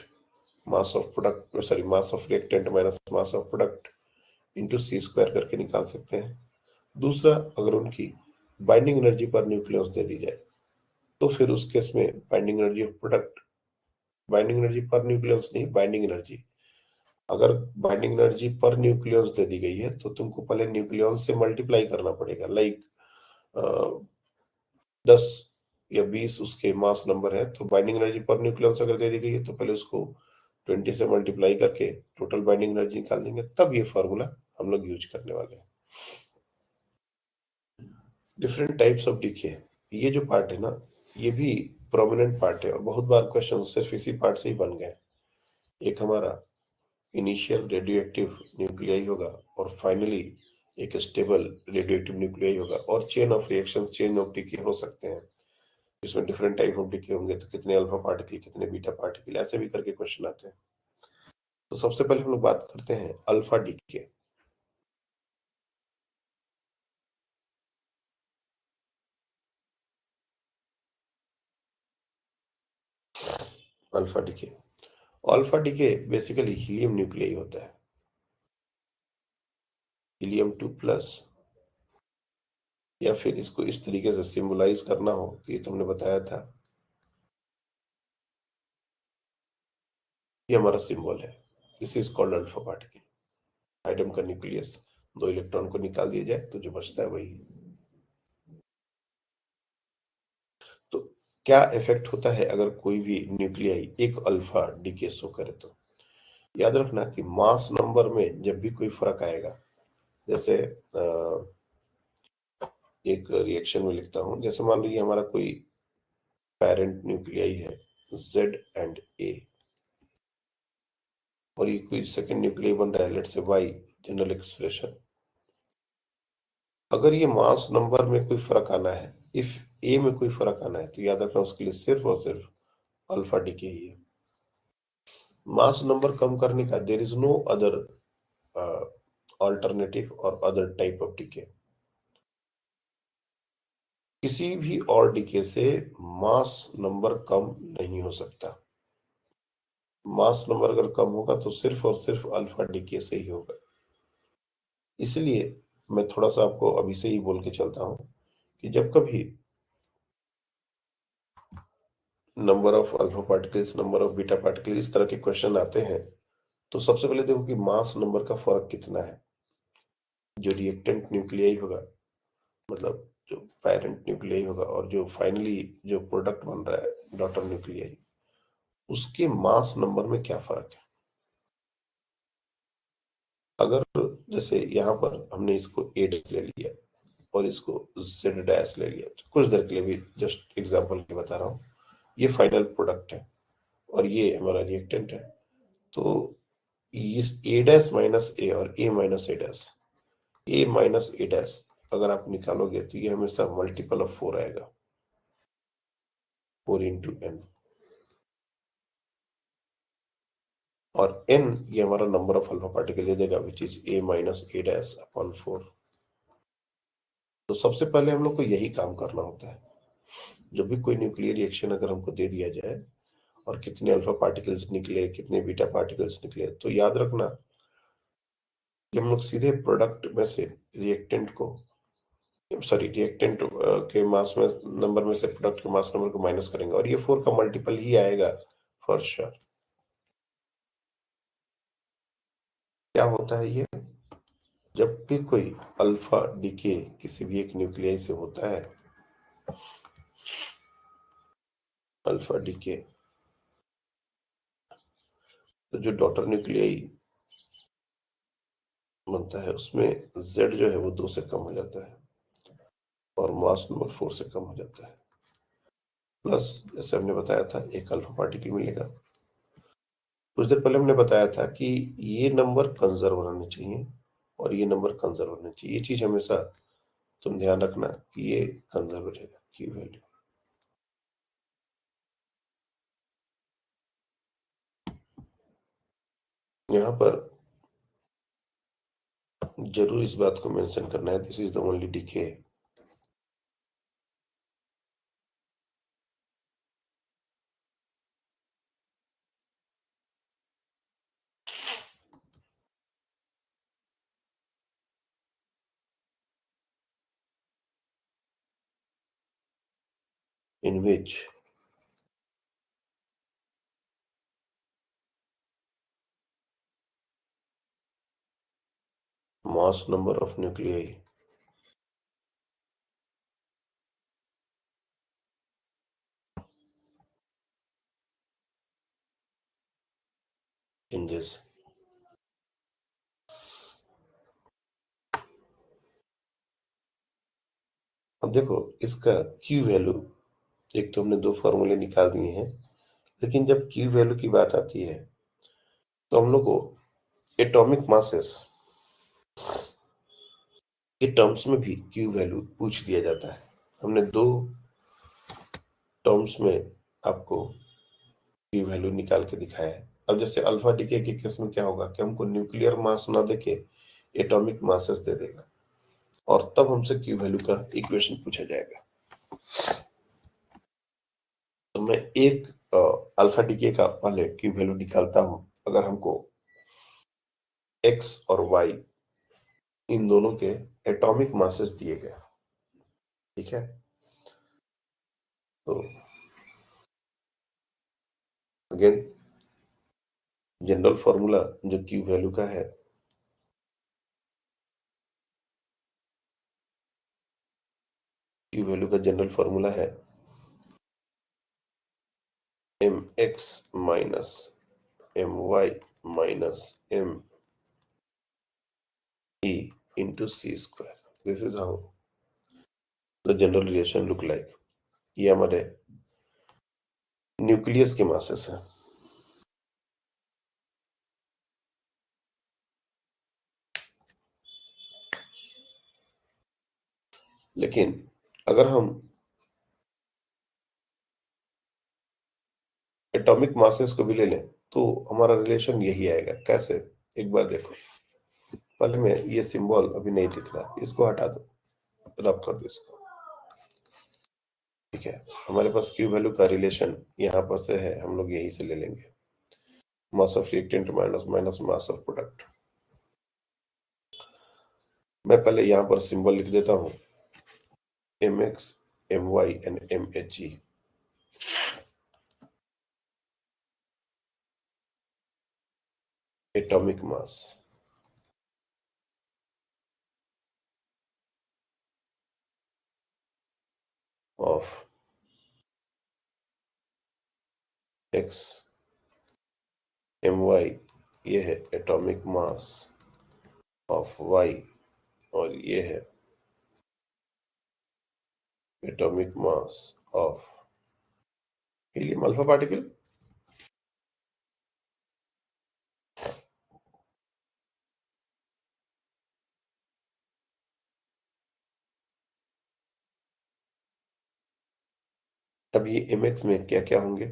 mass of product sorry mass of reactant minus mass of product into C square करके निकाल सकते हैं। दूसरा, अगर उनकी बाइंडिंग एनर्जी पर न्यूक्लियस दे दी जाए तो फिर उस केस में binding energy of product, binding energy पर न्यूक्लियस नहीं, बाइंडिंग एनर्जी, अगर बाइंडिंग एनर्जी पर न्यूक्लियस दे दी गई है तो तुमको पहले न्यूक्लियस से मल्टीप्लाई करना पड़ेगा। लाइक 10 या 20 उसके मास नंबर है तो बाइंडिंग एनर्जी पर न्यूक्लियस अगर दे दी गई है तो पहले उसको 20 से मल्टीप्लाई करके टोटल बाइंडिंग एनर्जी निकाल देंगे, तब ये फॉर्मूला हम लोग यूज करने वाले हैं। डिफरेंट टाइप्स ऑफ डीके, ये जो पार्ट है ना ये भी प्रोमिनेंट पार्ट है और बहुत बार क्वेश्चन सिर्फ इसी पार्ट से ही बन गए। एक हमारा इनिशियल रेडियो एक्टिव न्यूक्लियाई होगा और फाइनली एक स्टेबल रेडियो एक्टिव न्यूक्लियाई होगा, और chain of reaction, chain of decay हो सकते हैं। इसमें डिफरेंट टाइप ऑफ डीके होंगे तो कितने अल्फा पार्टिकल कितने बीटा पार्टिकल ऐसे भी करके क्वेश्चन आते हैं। तो सबसे पहले हम लोग बात करते हैं alpha decay. Alpha decay, alpha decay basically helium nuclei होता है, हीलियम 2+। या फिर इसको इस तरीके से सिंबलाइज करना हो तो ये तुमने बताया था, ये हमारा सिंबल है, this is called alpha particle. Item का न्यूक्लियस, दो इलेक्ट्रॉन को निकाल दिया जाए तो जो बचता है वही। तो क्या इफेक्ट होता है अगर कोई भी न्यूक्लियाई एक अल्फा डीके शो करे तो याद रखना कि मास नंबर में जब भी कोई फर्क आएगा, जैसे एक रिएक्शन में लिखता हूं, जैसे मान लीजिए हमारा कोई पेरेंट न्यूक्लियाई है Z&A और ये कोई सेकेंड न्यूक्लियाई बन रहा है let's say Y, general expression. अगर ये मास नंबर में कोई फर्क आना है, इफ ए में कोई फर्क आना है तो याद रखना उसके लिए सिर्फ और सिर्फ अल्फा डीके ही है। मास नंबर कम करने का there is no other alternative और अदर टाइप ऑफ डीके। किसी भी और डीके से मास नंबर कम नहीं हो सकता। मास नंबर अगर कम होगा तो सिर्फ और सिर्फ अल्फा डीके से ही होगा। इसलिए मैं थोड़ा सा आपको अभी से ही बोल के चलता हूं कि जब कभी number of alpha particles, number of beta particle इस तरह के क्वेश्चन आते हैं तो सबसे पहले देखो कि मास नंबर का फर्क कितना है। जो रिएक्टेंट न्यूक्लियाई होगा, मतलब जो पेरेंट न्यूक्लियाई होगा और जो फाइनली जो प्रोडक्ट बन रहा है डॉटर न्यूक्लियाई, उसके मास नंबर में क्या फर्क है। अगर जैसे यहाँ पर हमने इसको A डैश ले लिया और इसको Z डैश ले लिया, तो कुछ देर के लिए भी जस्ट एग्जांपल के बता रहा हूँ, ये फाइनल प्रोडक्ट है और ये हमारा रिएक्टेंट है। तो इस A डैश माइनस A और A minus A dash, A minus A dash अगर आप निकालोगे तो ये हमेशा मल्टीपल ऑफ 4 आएगा, 4 इंटू n, और n ये हमारा नंबर ऑफ अल्फा पार्टिकल दे देगा which is A minus A dash upon 4। तो सबसे पहले हम लोग को यही काम करना होता है। जब भी कोई न्यूक्लियर रिएक्शन अगर हमको दे दिया जाए और कितने अल्फा पार्टिकल्स निकले, कितने बीटा पार्टिकल्स निकले, तो याद रखना कि हम लोग सीधे प्रोडक्ट में से रिएक्टेंट को, सॉरी रिएक्टेंट के मास में नंबर में से प्रोडक्ट के मास नंबर को माइनस करेंगे और ये 4 का मल्टीपल ही आएगा फॉर श्योर। क्या होता है ये, जब भी कोई अल्फा डीके किसी भी एक न्यूक्लियाई से होता है, अल्फा डीके, तो जो डॉटर न्यूक्लियाई बनता है उसमें Z जो है वो 2 से कम हो जाता है और मास नंबर 4 से कम हो जाता है। प्लस जैसे हमने बताया था एक अल्फा पार्टिकल मिलेगा। कुछ देर पहले हमने बताया था कि ये नंबर कंजर्व रहने चाहिए और ये नंबर कंजर्व रहने चाहिए। ये चीज हमेशा तुम ध्यान रखना कि ये कंजर्व रहेगा की वैल्यू। यहाँ पर जरूर इस बात को मेंशन करना है, this is the only decay. in which mass number of nuclei in this अब देखो इसका Q वैल्यू, एक तो हमने 2 फॉर्मूले निकाल दिए हैं, लेकिन जब Q वैल्यू की बात आती है तो हम लोग को एटॉमिक मासेस के टर्म्स में भी Q वैल्यू पूछ दिया जाता है। हमने 2 टर्म्स में आपको Q वैल्यू निकाल के दिखाया है। अब जैसे अल्फा डीके के केस में क्या होगा कि हमको न्यूक्लियर मास ना देके एटॉमिक मासेस दे देगा और तब हमसे Q वैल्यू का इक्वेशन पूछा जाएगा। तो मैं एक अल्फा डीके का पहले Q वैल्यू निकालता हूं। अगर हमको X और Y इन दोनों के एटॉमिक मासेस दिए गए, ठीक है, तो अगेन जनरल फॉर्मूला जो Q वैल्यू का है, Q वैल्यू का जनरल फॉर्मूला है mx minus my minus m e into c square. This is how the general relation look like. ये हमारे न्यूक्लियस के मासेस हैं। लेकिन अगर हम एटॉमिक मासेस को भी ले लें तो हमारा रिलेशन यही आएगा। कैसे, एक बार देखो, पहले मैं ये सिंबल अभी नहीं दिख रहा, इसको हटा दो, रब कर दो इसको, ठीक है। हमारे पास Q वैल्यू का रिलेशन यहाँ पर से है, हम लोग यही से ले लेंगे, मास of reactant minus minus mass of product. मैं पहले यहाँ पर सिंबल लिख देता हूँ mx my and mhe, atomic mass. of x my, ये है एटॉमिक मास ऑफ y, और ये है atomic mass of helium alpha particle. अब ये mx में क्या क्या होंगे,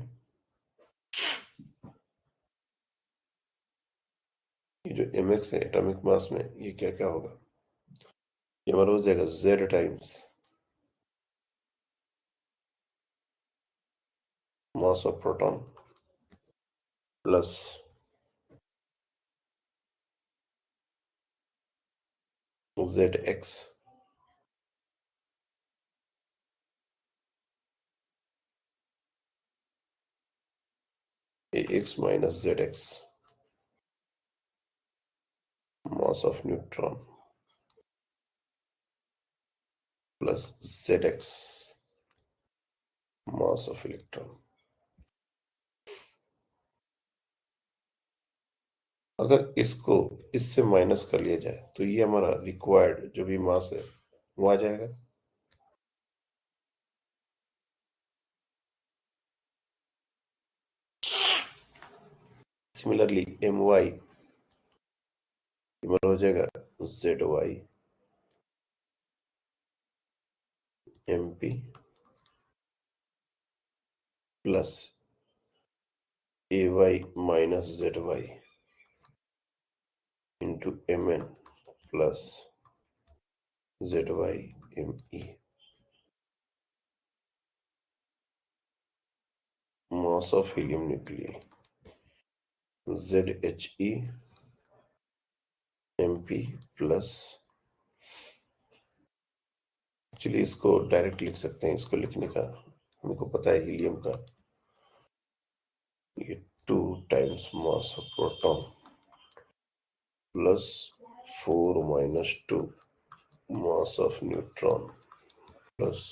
ये जो mx है एटॉमिक मास में, ये क्या क्या होगा, ये हमारा हो जाएगा z times mass of proton plus zx ax minus zx mass of neutron plus zx mass of electron। अगर इसको इससे माइनस कर लिया जाए तो ये हमारा रिक्वायर्ड जो भी मास है वो आ जाएगा। सिमिलरली my हो जाएगा zy mp plus ay minus zy into mn plus zy me। mass of helium nuclei ZHE MP plus, चलिए इसको डायरेक्ट लिख सकते हैं, इसको लिखने का हमको पता है हीलियम का ये 2 times mass of proton plus 4 minus 2 mass of neutron plus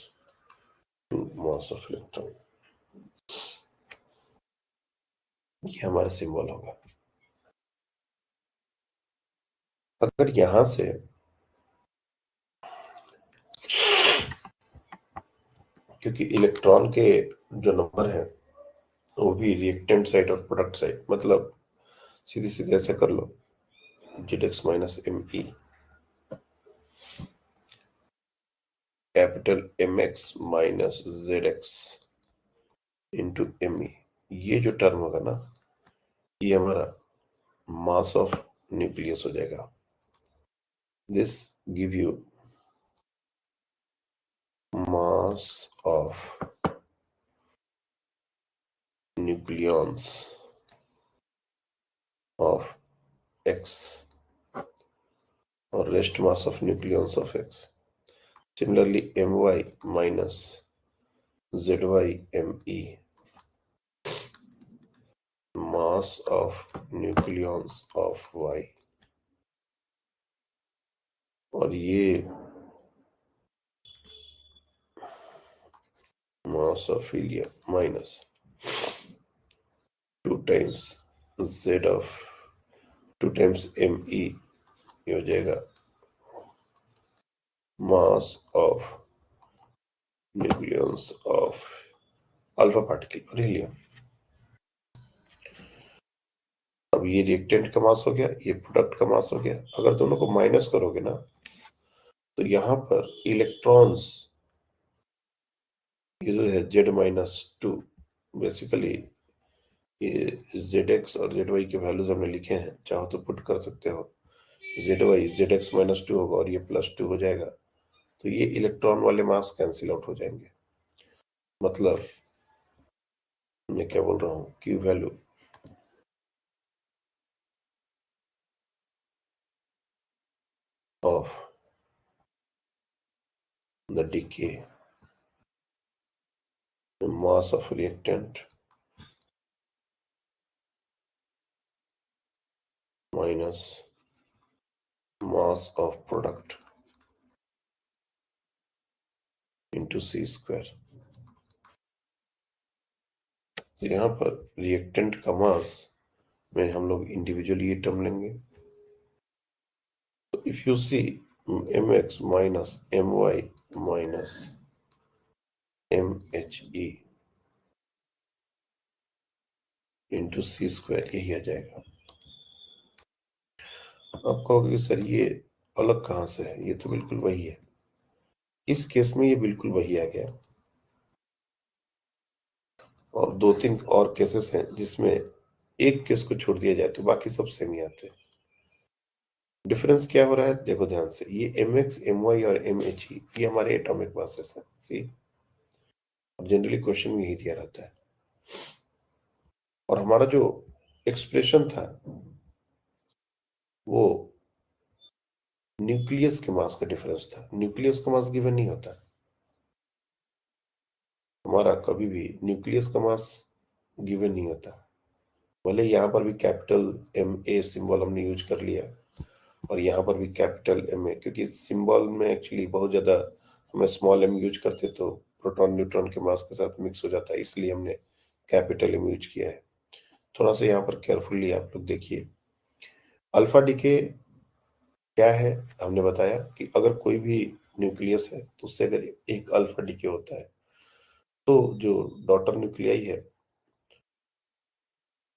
2 mass of electron. ये हमारा सिंबल होगा। अगर यहां से क्योंकि इलेक्ट्रॉन के जो नंबर है वो भी रिएक्टेंट साइड और प्रोडक्ट साइड, मतलब सीधे सीधे ऐसे कर लो ZX minus ME capital MX minus ZX into ME, ये जो टर्म होगा ना ये हमारा मास ऑफ न्यूक्लियस हो जाएगा। This give you mass of nucleons of X और rest mass of nucleons of X। Similarly My minus zy me mass of nucleons of Y, और ये mass of helium minus 2 times Z of 2 times Me, ये हो जाएगा mass of nucleons of alpha particle और helium. अब ये reactant का मास हो गया, ये प्रोडक्ट का मास हो गया। अगर दोनों को माइनस करोगे ना तो यहां पर इलेक्ट्रॉन्स ये जो है Z माइनस 2, बेसिकली ये ZX और ZY के वैल्यूज हमने लिखे हैं, चाहो तो पुट कर सकते हो। ZY ZX माइनस 2 होगा और ये प्लस 2 हो जाएगा, तो ये इलेक्ट्रॉन वाले मास कैंसिल आउट हो जाएंगे। मतलब मैं क्या बोल रहा हूं, Q value of the decay the mass of reactant minus mass of product into C square। तो यहाँ पर रिएक्टेंट का मास में हम लोग इंडिविजुअली ये टर्म लेंगे। तो if you see mx minus my minus mhe into C square, यही आ जाएगा। आप कहोगे कि सर ये अलग कहाँ से है, ये तो बिल्कुल वही है। इस केस में ये बिल्कुल वही आ गया, और दो तीन और केसेस हैं जिसमें एक केस को छोड़ दिया जाए तो बाकी सब सेम ही आते हैं। डिफरेंस क्या हो रहा है देखो ध्यान से, ये mx my और mhe ये हमारे एटॉमिक मासेस हैं। सी, जनरली क्वेश्चन में यही दिया रहता है। और हमारा जो एक्सप्रेशन था वो न्यूक्लियस के मास का डिफरेंस था। न्यूक्लियस का मास गिवन नहीं होता हमारा, कभी भी न्यूक्लियस का मास गिवन नहीं होता। भले यहाँ पर भी कैपिटल एम ए सिंबल हमने यूज कर लिया और यहाँ पर भी कैपिटल एम ए, क्योंकि सिंबल में एक्चुअली बहुत ज्यादा हमें स्मॉल एम यूज करते तो प्रोटॉन न्यूट्रॉन के मास के साथ मिक्स हो जाता है, इसलिए हमने कैपिटल एम यूज किया है। थोड़ा सा यहाँ पर केयरफुली आप लोग देखिए। अल्फा डीके क्या है, हमने बताया कि अगर कोई भी न्यूक्लियस है तो उससे अगर एक अल्फा डीके होता है तो जो डॉटर न्यूक्लियाई है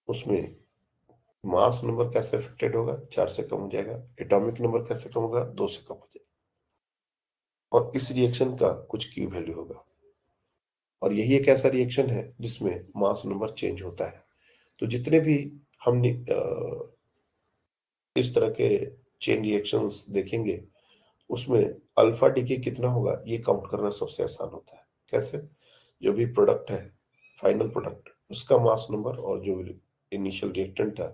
उसमें मास नंबर कैसे अफेक्टेड होगा, 4 से कम हो जाएगा। एटॉमिक नंबर कैसे कम होगा, 2 से कम हो जाएगा। और इस रिएक्शन का कुछ क्यू वैल्यू होगा, और यही एक ऐसा रिएक्शन है जिसमें मास नंबर चेंज होता है। तो जितने भी हमने इस तरह के चेन रिएक्शंस देखेंगे उसमें अल्फा डीके कितना होगा ये काउंट करना सबसे आसान होता है। कैसे, जो भी प्रोडक्ट है, फाइनल प्रोडक्ट, उसका मास नंबर और जो इनिशियल रिएक्टेंट था,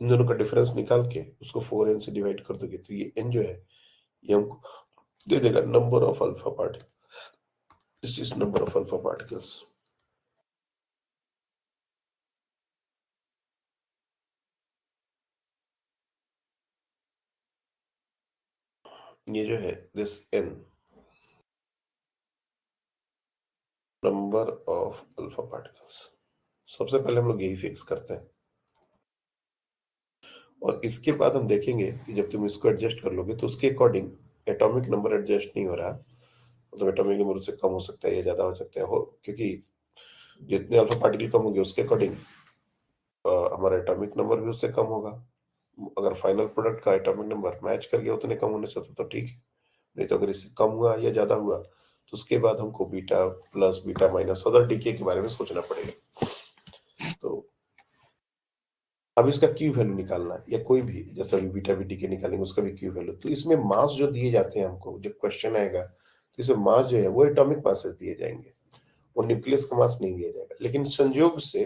इन दोनों का डिफरेंस निकाल के उसको 4n से डिवाइड कर दोगे तो ये n जो है ये हमको दे देगा number of alpha particle. This is number of alpha particles. ये जो है this n number of alpha particles, सबसे पहले हम लोग यही फिक्स करते हैं। और इसके बाद हम देखेंगे कि जब तुम इसको एडजस्ट कर लोगे तो उसके अकॉर्डिंग एटॉमिक नंबर एडजस्ट नहीं हो रहा, मतलब एटॉमिक नंबर उससे कम हो सकता है या ज्यादा हो सकता है, क्योंकि जितने अल्फा पार्टिकल कम होंगे उसके अकॉर्डिंग हमारा एटॉमिक नंबर भी उससे कम होगा। अगर फाइनल प्रोडक्ट का एटॉमिक नंबर मैच कर गया उतने कम होने से तो ठीक है, नहीं तो अगर इससे कम हुआ या ज्यादा हुआ तो उसके बाद हमको beta plus beta minus other decay के बारे में सोचना पड़ेगा। तो अब इसका क्यू वैल्यू निकालना है, या कोई भी जैसा भी बीटा बीटी के निकालेंगे उसका भी क्यू वैल्यू। तो इसमें मास जो दिए जाते हैं हमको, जब क्वेश्चन आएगा तो इसमें मास जो है वो एटॉमिक मासेस दिए जाएंगे, वो न्यूक्लियस का मास नहीं दिया जाएगा। लेकिन संयोग से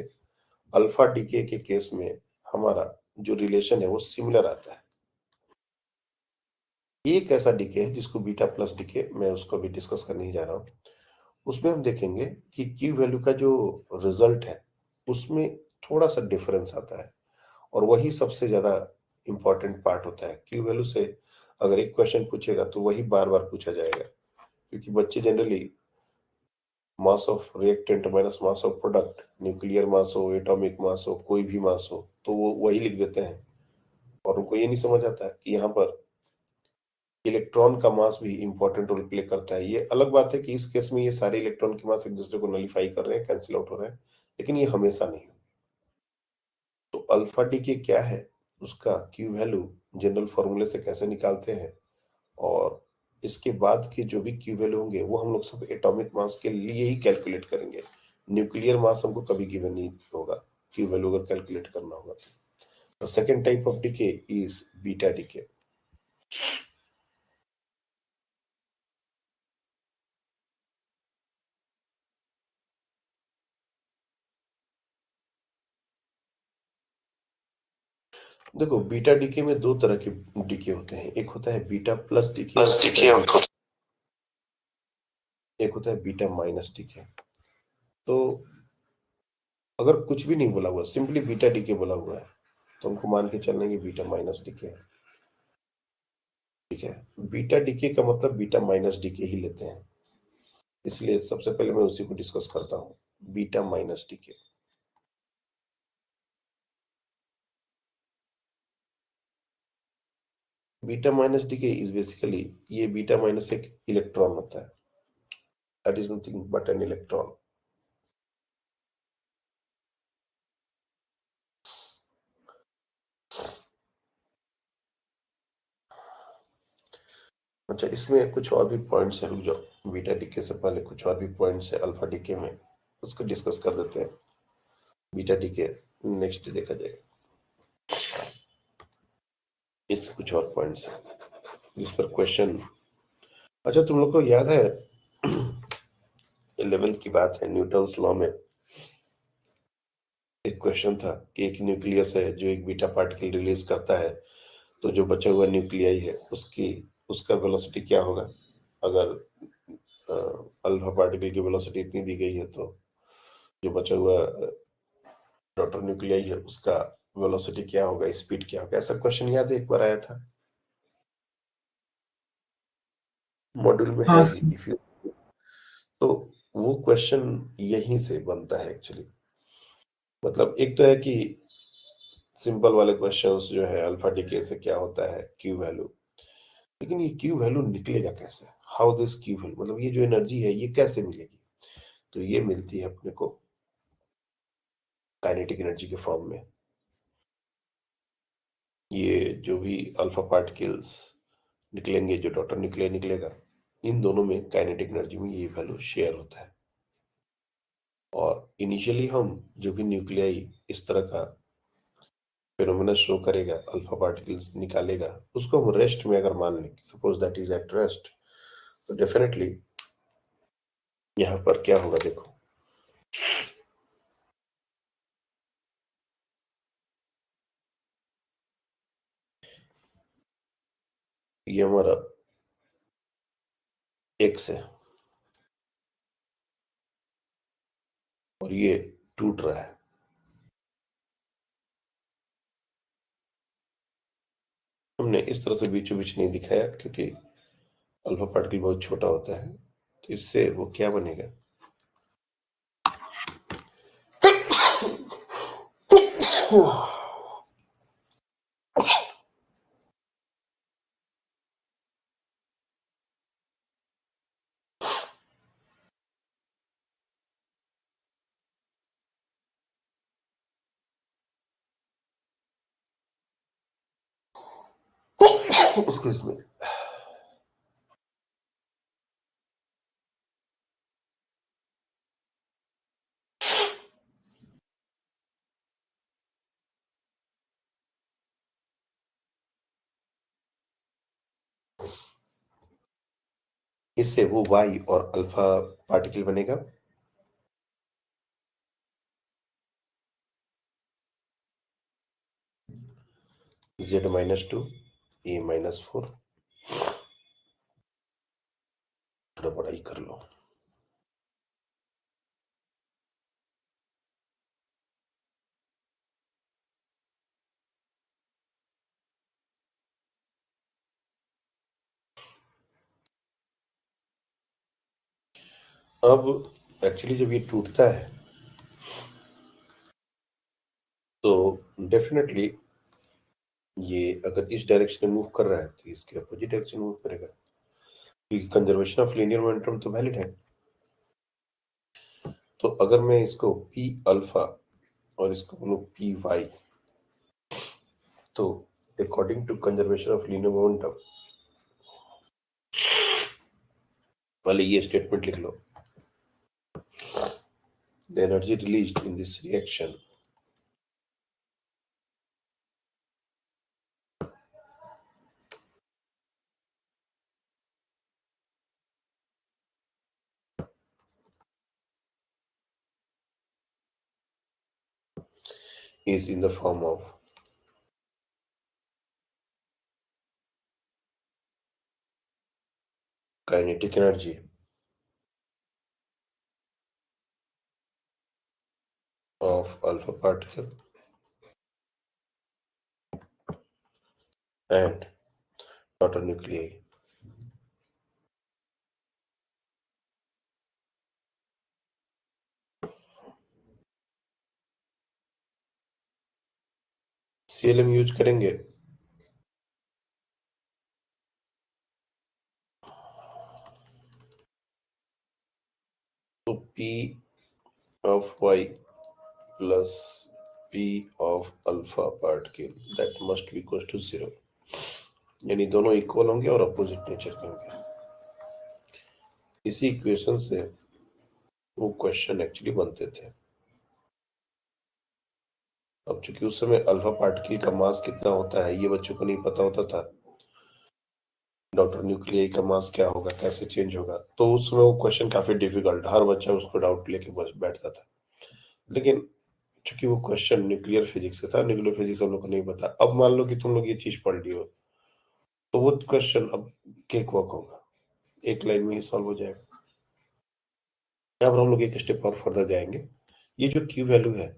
अल्फा डीके के केस में हमारा जो रिलेशन है वो सिमिलर आता है। एक ऐसा डीके है जिसको बीटा प्लस डीके, मैं उसको अभी डिस्कस करने ही जा रहा हूँ। उसमें हम देखेंगे कि क्यू वैल्यू का जो रिजल्ट है उसमें थोड़ा सा डिफरेंस आता है, और वही सबसे ज्यादा इंपॉर्टेंट पार्ट होता है। क्यू वैल्यू से अगर एक क्वेश्चन पूछेगा तो वही बार बार पूछा जाएगा, क्योंकि बच्चे generally mass of reactant minus mass of product, nuclear mass हो, एटॉमिक मास हो, कोई भी मास हो, तो वो वही लिख देते हैं, और उनको ये नहीं समझ आता है कि यहाँ पर इलेक्ट्रॉन का मास भी इंपॉर्टेंट रोल प्ले करता है। ये अलग बात है कि इस केस में ये सारे इलेक्ट्रॉन के मास एक दूसरे को नलीफाई कर रहे हैं, कैंसिल आउट हो रहे हैं, लेकिन ये हमेशा नहीं। तो अल्फा डी के क्या है, उसका क्यू वैल्यू जनरल फॉर्मूले से कैसे निकालते हैं, और इसके बाद के जो भी क्यू वैल्यू होंगे वो हम लोग सब एटॉमिक मास के लिए ही कैलकुलेट करेंगे। न्यूक्लियर मास हमको कभी गिवन नहीं होगा क्यू वैल्यू अगर कैलकुलेट करना होगा तो। Second type of decay is beta decay. देखो बीटा डीके में दो तरह के डीके होते हैं, एक होता है बीटा प्लस डीके, एक होता है बीटा माइनस डीके। तो अगर कुछ भी नहीं बोला हुआ, सिंपली बीटा डीके बोला हुआ है, तो हमको मान के चलना ये बीटा माइनस डीके है। ठीक है, बीटा डीके का मतलब बीटा माइनस डीके ही लेते हैं, इसलिए सबसे पहले मैं उसी को डिस्कस करता हूँ, beta minus decay. Beta minus decay is basically, ये बीटा माइनस एक इलेक्ट्रॉन होता है, that is nothing but an electron. अच्छा, इसमें कुछ और भी पॉइंट्स है, रुक जाओ, बीटा डीके से पहले कुछ और भी पॉइंट्स है अल्फा डीके में, उसको डिस्कस कर देते हैं। बीटा डीके नेक्स्ट देखा जाएगा, इससे कुछ और पॉइंट्स है जिस पर क्वेश्चन। अच्छा, तुम लोग को याद है 11th की बात है, न्यूटन्स लॉ में एक क्वेश्चन था कि एक न्यूक्लियस है जो एक बीटा पार्टिकल रिलीज करता है, तो जो बचा हुआ न्यूक्लियाई है उसका वेलोसिटी क्या होगा। अगर अल्फा पार्टिकल की वेलोसिटी इतनी दी गई है, तो जो बचा हुआ डॉटर न्यूक्लियाई है उसका वेलोसिटी क्या होगा, स्पीड क्या होगा। ऐसा क्वेश्चन याद है, एक बार आया था मॉड्यूल में, है हाँ भी सर। If you. तो वो क्वेश्चन यहीं से बनता है एक्चुअली। मतलब एक तो है कि सिंपल वाले क्वेश्चंस जो है अल्फा डीके से क्या होता है, क्यू वैल्यू, लेकिन ये क्यू वैल्यू निकलेगा कैसे, हाउ दिस क्यू वैल्यू, मतलब ये जो एनर्जी है ये कैसे मिलेगी। तो ये मिलती है अपने को काइनेटिक एनर्जी के फॉर्म में। ये जो भी अल्फा पार्टिकल्स निकलेंगे, जो डॉटर न्यूक्लियर निकलेगा, इन दोनों में काइनेटिक एनर्जी में ये वैल्यू शेयर होता है। और इनिशियली हम जो भी न्यूक्लियाई इस तरह का फिनोमेना शो करेगा, अल्फा पार्टिकल्स निकालेगा, उसको हम रेस्ट में अगर मान लें, suppose that is at rest, तो डेफिनेटली यहाँ पर क्या होगा, देखो ये हमारा एक्स है और ये टूट रहा है। हमने इस तरह से बीचों बीच नहीं दिखाया क्योंकि अल्फा पार्टिकल बहुत छोटा होता है, तो इससे वो क्या बनेगा, एक्सक्यूज मी, इससे वो वाई और अल्फा पार्टिकल बनेगा। Z-2 A-4, थोड़ा बड़ा ही कर लो। अब एक्चुअली जब ये टूटता है तो डेफिनेटली ये अगर इस डायरेक्शन में मूव कर रहा है तो इसके अपोजिट डायरेक्शन में मूव करेगा, क्योंकि कंजर्वेशन ऑफ लीनियर मोमेंटम तो वैलिड है। तो अगर मैं इसको पी अल्फा और इसको बोलूं पी वाई, तो according to conservation of linear momentum, पहले ये स्टेटमेंट लिख लो, the energy released in this reaction is in the form of kinetic energy of alpha particle and daughter nuclei. CLM use करेंगे तो P of Y plus P of alpha particle that must be equal to 0, यानी दोनों equal होंगे और opposite nature के होंगे। इसी equation से वो क्वेश्चन एक्चुअली बनते थे। अब चूंकि उस समय अल्फा पार्टिकल का मास कितना होता है ये बच्चों को नहीं पता होता था, डॉक्टर न्यूक्लियाई का मास क्या होगा, कैसे चेंज होगा, तो उस समय वो क्वेश्चन काफी डिफिकल्ट, हर बच्चा उसको डाउट लेके बस बैठता था। लेकिन चूंकि वो क्वेश्चन न्यूक्लियर फिजिक्स से था, न्यूक्लियर फिजिक्स हम लोग को नहीं पता, अब मान लो कि तुम लोग ये चीज पढ़ ली हो तो वो क्वेश्चन अब केक वॉक होगा, एक लाइन में ही सॉल्व हो जाएगा। यहाँ पर हम लोग एक स्टेप और फर्दर जाएंगे। ये जो क्यू वैल्यू है,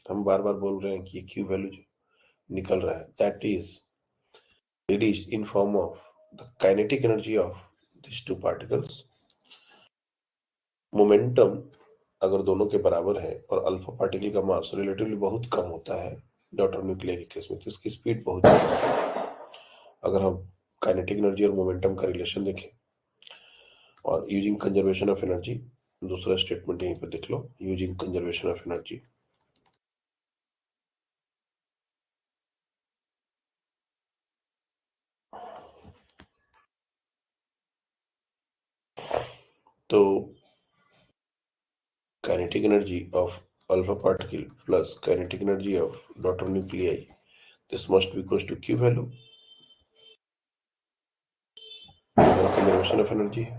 हम बार बार बोल रहे हैं कि ये क्यू वैल्यू जो निकल रहा है that is released in form of the kinetic energy of these two particles. Momentum अगर दोनों के बराबर है और अल्फा पार्टिकल का मास रिलेटिवली बहुत कम होता है न्यूट्रॉन न्यूक्लियर के केस में, तो इसकी स्पीड बहुत ज्यादा है। अगर हम काइनेटिक एनर्जी और मोमेंटम का रिलेशन देखें और यूजिंग कंजर्वेशन ऑफ एनर्जी, दूसरा स्टेटमेंट यहीं पर देख लो, यूजिंग कंजर्वेशन ऑफ एनर्जी, तो kinetic energy of alpha particle plus kinetic energy of daughter nuclei, this must be equals to Q value, conservation of energy है।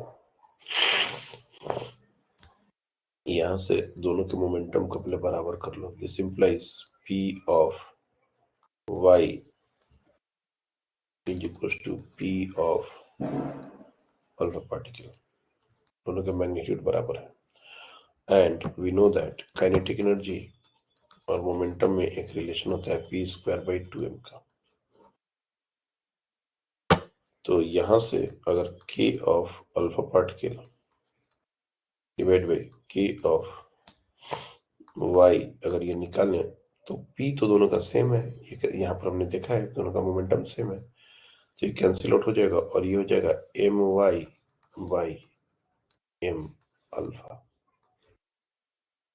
यहां से दोनों के मोमेंटम को पहले बराबर कर लो, this implies P of Y is equals to P of alpha particle, दोनों के मैग्नीट्यूड बराबर है। And we know that kinetic energy और मोमेंटम में एक रिलेशन होता है p²/2m का। तो यहां से अगर k of alpha particle divide by k of y अगर ये निकालें तो p तो दोनों का सेम है, यहाँ पर हमने देखा है दोनों का मोमेंटम सेम है, तो ये कैंसिल आउट हो जाएगा और ये हो जाएगा my/m alpha.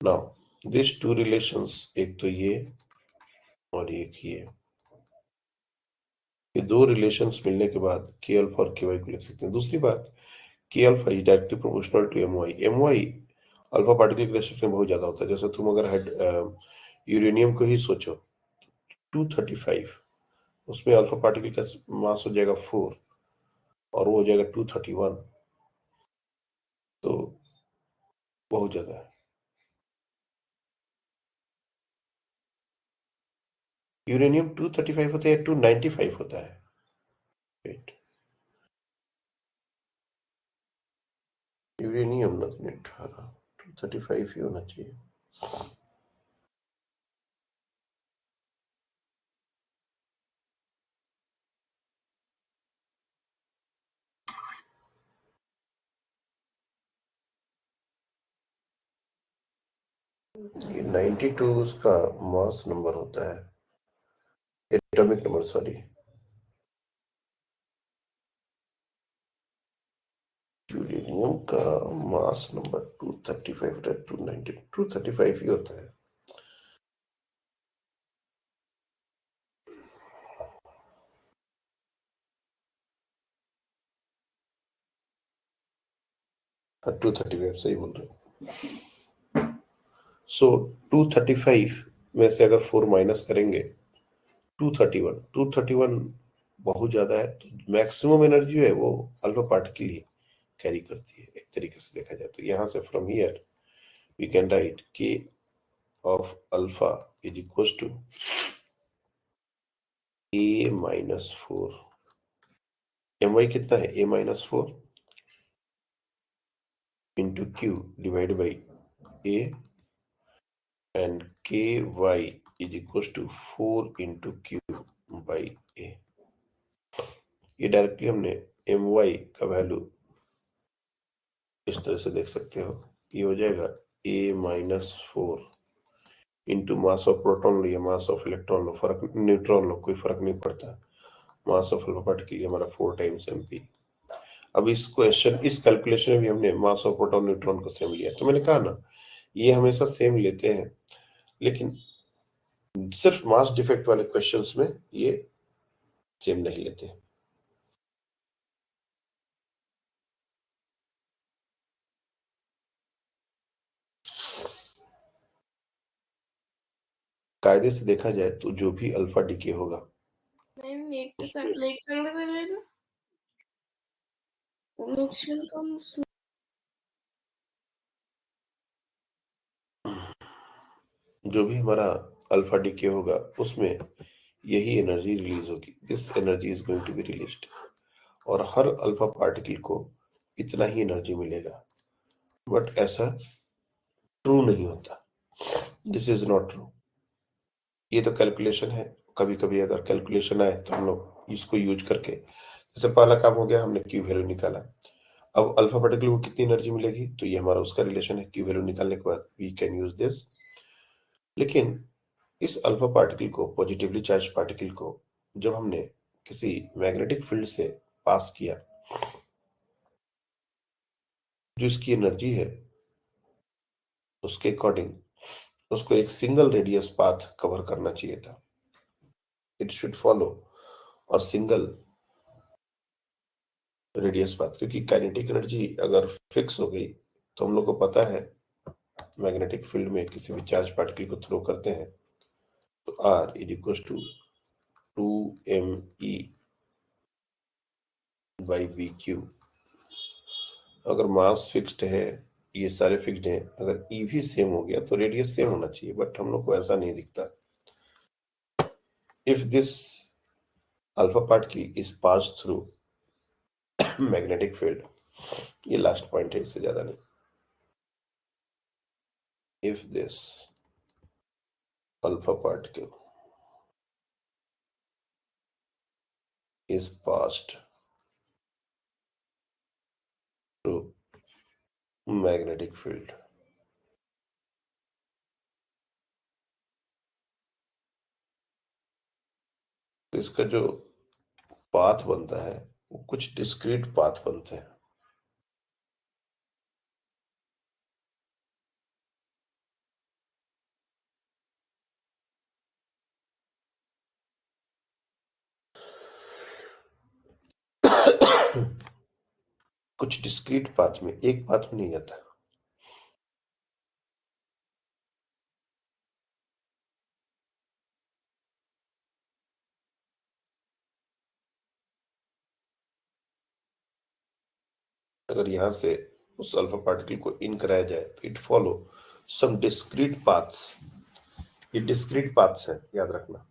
Now this two relations, एक तो ये और एक ये दो रिलेशंस मिलने के बाद के अल्फा और के वाई को लिख सकते हैं। दूसरी बात, K alpha is directly proportional to M Y alpha particle के रेस्पेक्ट में बहुत ज्यादा होता है। जैसे तुम अगर यूरेनियम को ही सोचो 235, उसमें अल्फा पार्टिकल का मास हो जाएगा 4 और वो हो जाएगा 231, तो बहुत ज्यादा है। यूरेनियम 235 होता है, 295 होता है। वेट, यूरेनियम नहीं 18, 235 ही होना चाहिए। ये 92 उसका मास नंबर होता है, एटॉमिक नंबर, सॉरी। यूरेनियम का मास नंबर 235 होता है, 290 235 ही होता है। हाँ 235 सही बोल रहे हो। सो 235 में से अगर 4 माइनस करेंगे 231 बहुत ज्यादा है, तो मैक्सिमम एनर्जी है वो अल्फा पार्टिकल ही कैरी करती है एक तरीके से देखा जाए तो। यहां से from here we can write K of alpha is equal to a-4, M Y कितना है, a-4 into Q divide by a, and ky is equals to 4 into q by a। ये डायरेक्टली हमने my का value इस तरह से देख सकते हो, ये हो जाएगा a-4 into mass of proton लो या मास ऑफ इलेक्ट्रॉन लो, फर्क न्यूट्रॉन लो कोई फर्क नहीं पड़ता, मास ऑफ अल्फा पार्टिकल हमारा 4 टाइम्स mp। अब इस कैलकुलेशन में भी हमने मास ऑफ प्रोटॉन न्यूट्रॉन को सेम लिया, तो मैंने कहा ना ये हमेशा सेम लेते हैं, लेकिन सिर्फ मास डिफेक्ट वाले क्वेश्चंस में ये सेम नहीं लेते। कायदे से देखा जाए तो जो भी अल्फा डीके होगा जो भी हमारा अल्फा डीके होगा उसमें यही एनर्जी रिलीज होगी, this energy is going to be released, और हर अल्फा पार्टिकल को इतना ही एनर्जी मिलेगा। बट ऐसा ट्रू नहीं होता, दिस इज नॉट ट्रू। ये तो कैलकुलेशन है, कभी कभी अगर कैलकुलेशन आए तो हम लोग इसको यूज करके, जैसे पहला काम हो गया हमने क्यू वैल्यू निकाला, अब अल्फा पार्टिकल को कितनी एनर्जी मिलेगी, तो ये हमारा उसका रिलेशन है, क्यू वैल्यू निकालने के बाद वी कैन यूज दिस। लेकिन इस अल्फा पार्टिकल को, पॉजिटिवली चार्ज पार्टिकल को, जब हमने किसी मैग्नेटिक फील्ड से पास किया, जो इसकी एनर्जी है उसके अकॉर्डिंग उसको एक सिंगल रेडियस पाथ कवर करना चाहिए था, इट शुड फॉलो और सिंगल रेडियस पाथ, क्योंकि काइनेटिक एनर्जी अगर फिक्स हो गई तो हम लोग को पता है मैग्नेटिक फील्ड में किसी भी चार्ज पार्टिकल को थ्रो करते हैं तो R is equal to 2me by V Q. अगर मास फिक्स्ड है, ये सारे फिक्स्ड हैं, अगर ई भी सेम हो गया तो रेडियस सेम होना चाहिए, बट हम लोग को ऐसा नहीं दिखता। If this alpha particle is pass through magnetic field, ये लास्ट पॉइंट है, इससे ज्यादा नहीं। If this alpha particle is passed through magnetic field, तो इसका जो पाथ बनता है वो कुछ डिस्क्रीट पाथ बनते हैं। कुछ डिस्क्रीट पाथ में, एक पाथ में नहीं जाता। अगर यहां से उस अल्फा पार्टिकल को इन कराया जाए तो it follow some discrete paths, ये डिस्क्रीट पाथ्स हैं, याद रखना।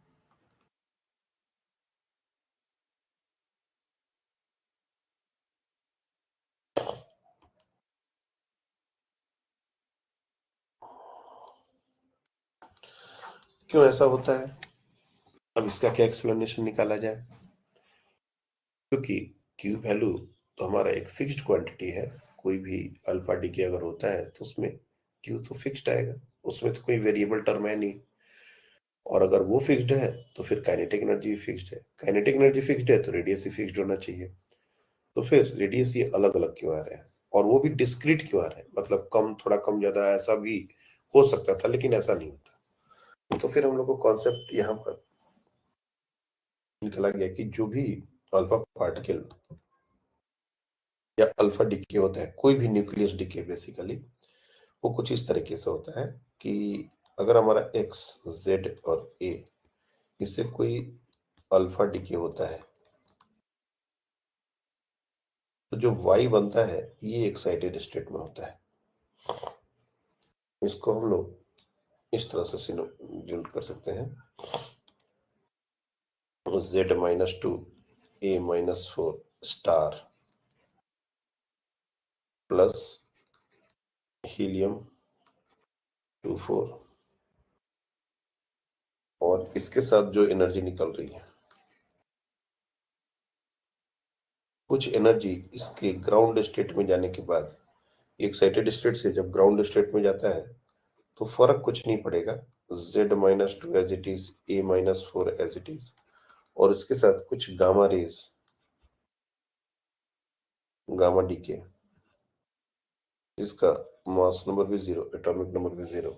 क्यों ऐसा होता है, अब इसका क्या एक्सप्लेनेशन निकाला जाए, क्योंकि क्यू वैल्यू तो हमारा एक फिक्स्ड क्वांटिटी है, कोई भी अल्फा डीके अगर होता है तो उसमें क्यू तो फिक्स्ड आएगा, उसमें तो कोई वेरिएबल टर्म है नहीं, और अगर वो फिक्स्ड है तो फिर काइनेटिक एनर्जी भी फिक्स्ड है, काइनेटिक एनर्जी फिक्स्ड है तो रेडियस ही फिक्स्ड होना चाहिए। तो फिर रेडियस ये अलग अलग क्यों आ रहे हैं, और वो भी डिस्क्रीट क्यों आ रहे हैं, मतलब कम, थोड़ा कम ज्यादा ऐसा भी हो सकता था, लेकिन ऐसा नहीं होता। तो फिर हम लोग को कॉन्सेप्ट यहाँ पर निकला गया कि जो भी अल्फा पार्टिकल या अल्फा डिके होता है, कोई भी न्यूक्लियस डिके बेसिकली, वो कुछ इस तरीके से होता है कि अगर हमारा एक्स, जेड और ए, इससे कोई अल्फा डिके होता है तो जो वाई बनता है ये एक्साइटेड स्टेट में होता है। इसको हम लोग इस तरह से डिनोट कर सकते हैं, Z-2 A-4 स्टार प्लस हीलियम-24, और इसके साथ जो एनर्जी निकल रही है, कुछ एनर्जी इसके ग्राउंड स्टेट में जाने के बाद, एक्साइटेड स्टेट से जब ग्राउंड स्टेट में जाता है तो फर्क कुछ नहीं पड़ेगा, Z-2 as it is, A-4 as it is, और इसके साथ कुछ गामा रेज गामा डीके, इसका मास नंबर भी 0, एटॉमिक नंबर भी 0,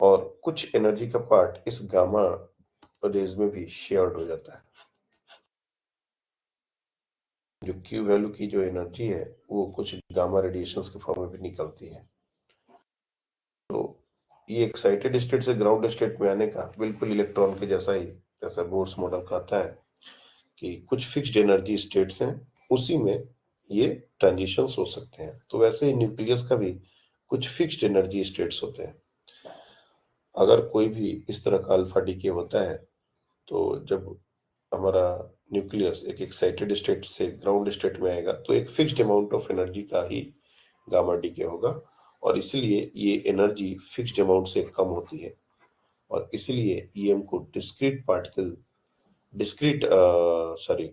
और कुछ एनर्जी का पार्ट इस गामा रेज में भी शेयर्ड हो जाता है। जो क्यू वैल्यू की जो एनर्जी है वो कुछ गामा रेडिएशंस के फॉर्म में भी निकलती है। तो ये एक्साइटेड स्टेट से ग्राउंड स्टेट में आने का बिल्कुल इलेक्ट्रॉन के जैसा ही, जैसा बोर्स मॉडल कहता है कि कुछ फिक्स्ड एनर्जी स्टेट्स हैं, उसी में ये ट्रांजिशंस हो सकते हैं। तो वैसे ही न्यूक्लियस का भी कुछ फिक्स्ड एनर्जी स्टेट्स होते हैं। अगर कोई भी इस तरह का अल्फा डीके होता है, तो जब हमारा न्यूक्लियस एक एक्साइटेड स्टेट से ग्राउंड स्टेट में आएगा तो एक फिक्स्ड अमाउंट ऑफ एनर्जी का ही गामा डीके होगा, और इसीलिए ये एनर्जी फिक्स्ड अमाउंट से कम होती है, और इसीलिए ये हमको discrete particle, discrete sorry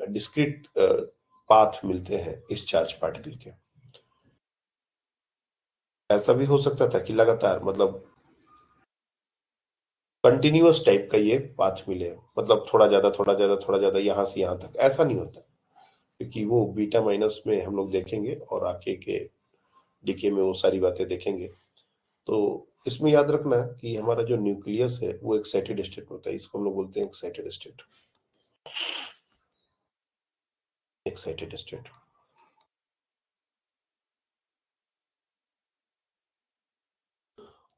discrete path मिलते हैं इस चार्ज पार्टिकल के। ऐसा भी हो सकता था कि लगातार, मतलब कंटिन्यूअस टाइप का ये पाथ मिले, मतलब थोड़ा ज्यादा थोड़ा ज्यादा थोड़ा ज्यादा यहां से यहां तक, ऐसा नहीं होता, क्योंकि वो बीटा माइनस में हम लोग देखेंगे और आके के डीके में वो सारी बातें देखेंगे। तो इसमें याद रखना कि हमारा जो न्यूक्लियस है वो एक्साइटेड स्टेट में होता है, इसको हम लोग बोलते हैं एक्साइटेड स्टेट, एक्साइटेड स्टेट।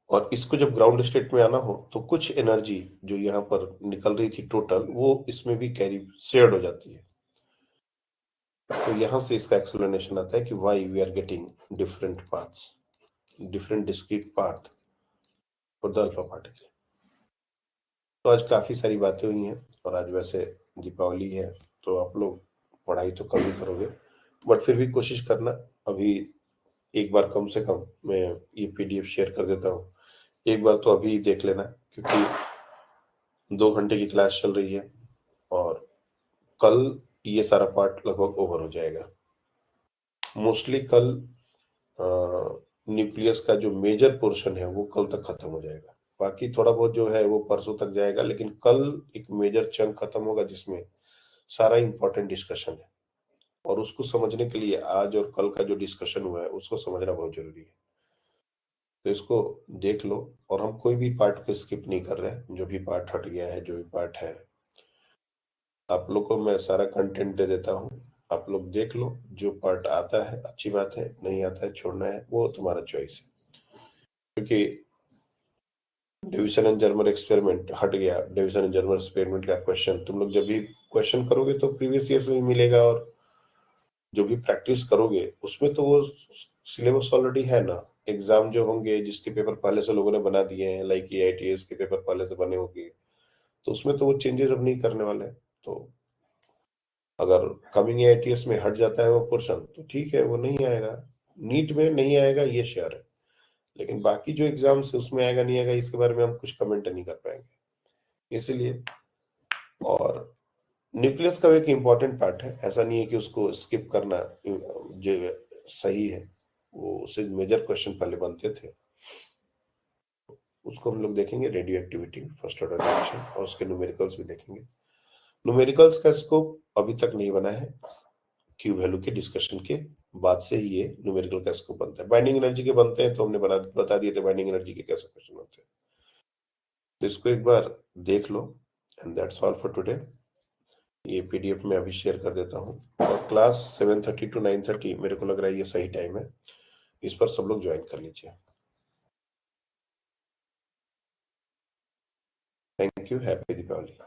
और इसको जब ग्राउंड स्टेट में आना हो तो कुछ एनर्जी जो यहाँ पर निकल रही थी टोटल, वो इसमें भी कैरी शेयर्ड हो जाती है। तो यहाँ से इसका एक्सप्लेनेशन आता है कि why we are getting different paths, different discrete path for the alpha particle. तो आज काफी सारी बातें हुई हैं, और आज वैसे दीपावली है, तो आप लोग पढ़ाई तो कम ही करोगे, बट फिर भी कोशिश करना। अभी एक बार कम से कम मैं ये पीडीएफ शेयर कर देता हूँ, एक बार तो अभी देख लेना, क्योंकि 2 घंटे की क्लास चल रही है, और कल ये सारा पार्ट लगभग ओवर हो जाएगा। मोस्टली कल न्यूक्लियस का जो मेजर पोर्शन है वो कल तक खत्म हो जाएगा, बाकी थोड़ा बहुत जो है वो परसों तक जाएगा, लेकिन कल एक मेजर चंक खत्म होगा जिसमें सारा इंपॉर्टेंट डिस्कशन है, और उसको समझने के लिए आज और कल का जो डिस्कशन हुआ है उसको समझना बहुत जरूरी है। तो इसको देख लो, और हम कोई भी पार्ट पे स्किप नहीं कर रहे हैं, जो भी पार्ट हट गया है, जो भी पार्ट है, आप लोग को मैं सारा कंटेंट दे देता हूँ, आप लोग देख लो। जो पार्ट आता है अच्छी बात है, नहीं आता है छोड़ना है, वो तुम्हारा चॉइस है। क्योंकि डिविजन एंड जर्मर एक्सपेरिमेंट हट गया, डिविजन एंड जर्मर एक्सपेरिमेंट का क्वेश्चन तुम लोग जब भी क्वेश्चन करोगे तो प्रीवियस ईयर में मिलेगा, और जो भी प्रैक्टिस करोगे उसमें तो वो सिलेबस ऑलरेडी है ना। एग्जाम जो होंगे जिसके पेपर पहले से लोगों ने बना दिए हैं, लाइक AITS के पेपर पहले से बने होंगे, तो उसमें तो वो चेंजेस अब नहीं करने वाले हैं। तो अगर कमिंग AITS में हट जाता है वो पोर्शन तो ठीक है, वो नहीं आएगा, नीट में नहीं आएगा ये श्योर है, लेकिन बाकी जो एग्जाम्स है उसमें आएगा नहीं आएगा इसके बारे में हम कुछ कमेंट नहीं कर पाएंगे, इसलिए। और न्यूक्लियस का एक इम्पॉर्टेंट पार्ट है, ऐसा नहीं है कि उसको स्किप करना जो सही है, वो उससे मेजर क्वेश्चन पहले बनते थे, उसको हम लोग देखेंगे, radio activity, first order reaction, और उसके न्यूमेरिकल्स भी देखेंगे। न्यूमेरिकल्स का स्कोप अभी तक नहीं बना है, क्यू वैल्यू के डिस्कशन के बाद से ही ये न्यूमेरिकल का स्कोप बनता है। बाइंडिंग एनर्जी के बनते हैं तो हमने बता दिए थे बाइंडिंग एनर्जी के कैसे क्वेश्चन बनते हैं, तो इसको एक बार देख लो, and that's all for today. ये पीडीएफ में अभी शेयर कर देता हूँ, और क्लास 7:30 to 9:30 मेरे को लग रहा है ये सही टाइम है, इस पर सब लोग ज्वाइन कर लीजिए। Thank you, happy Deepawali.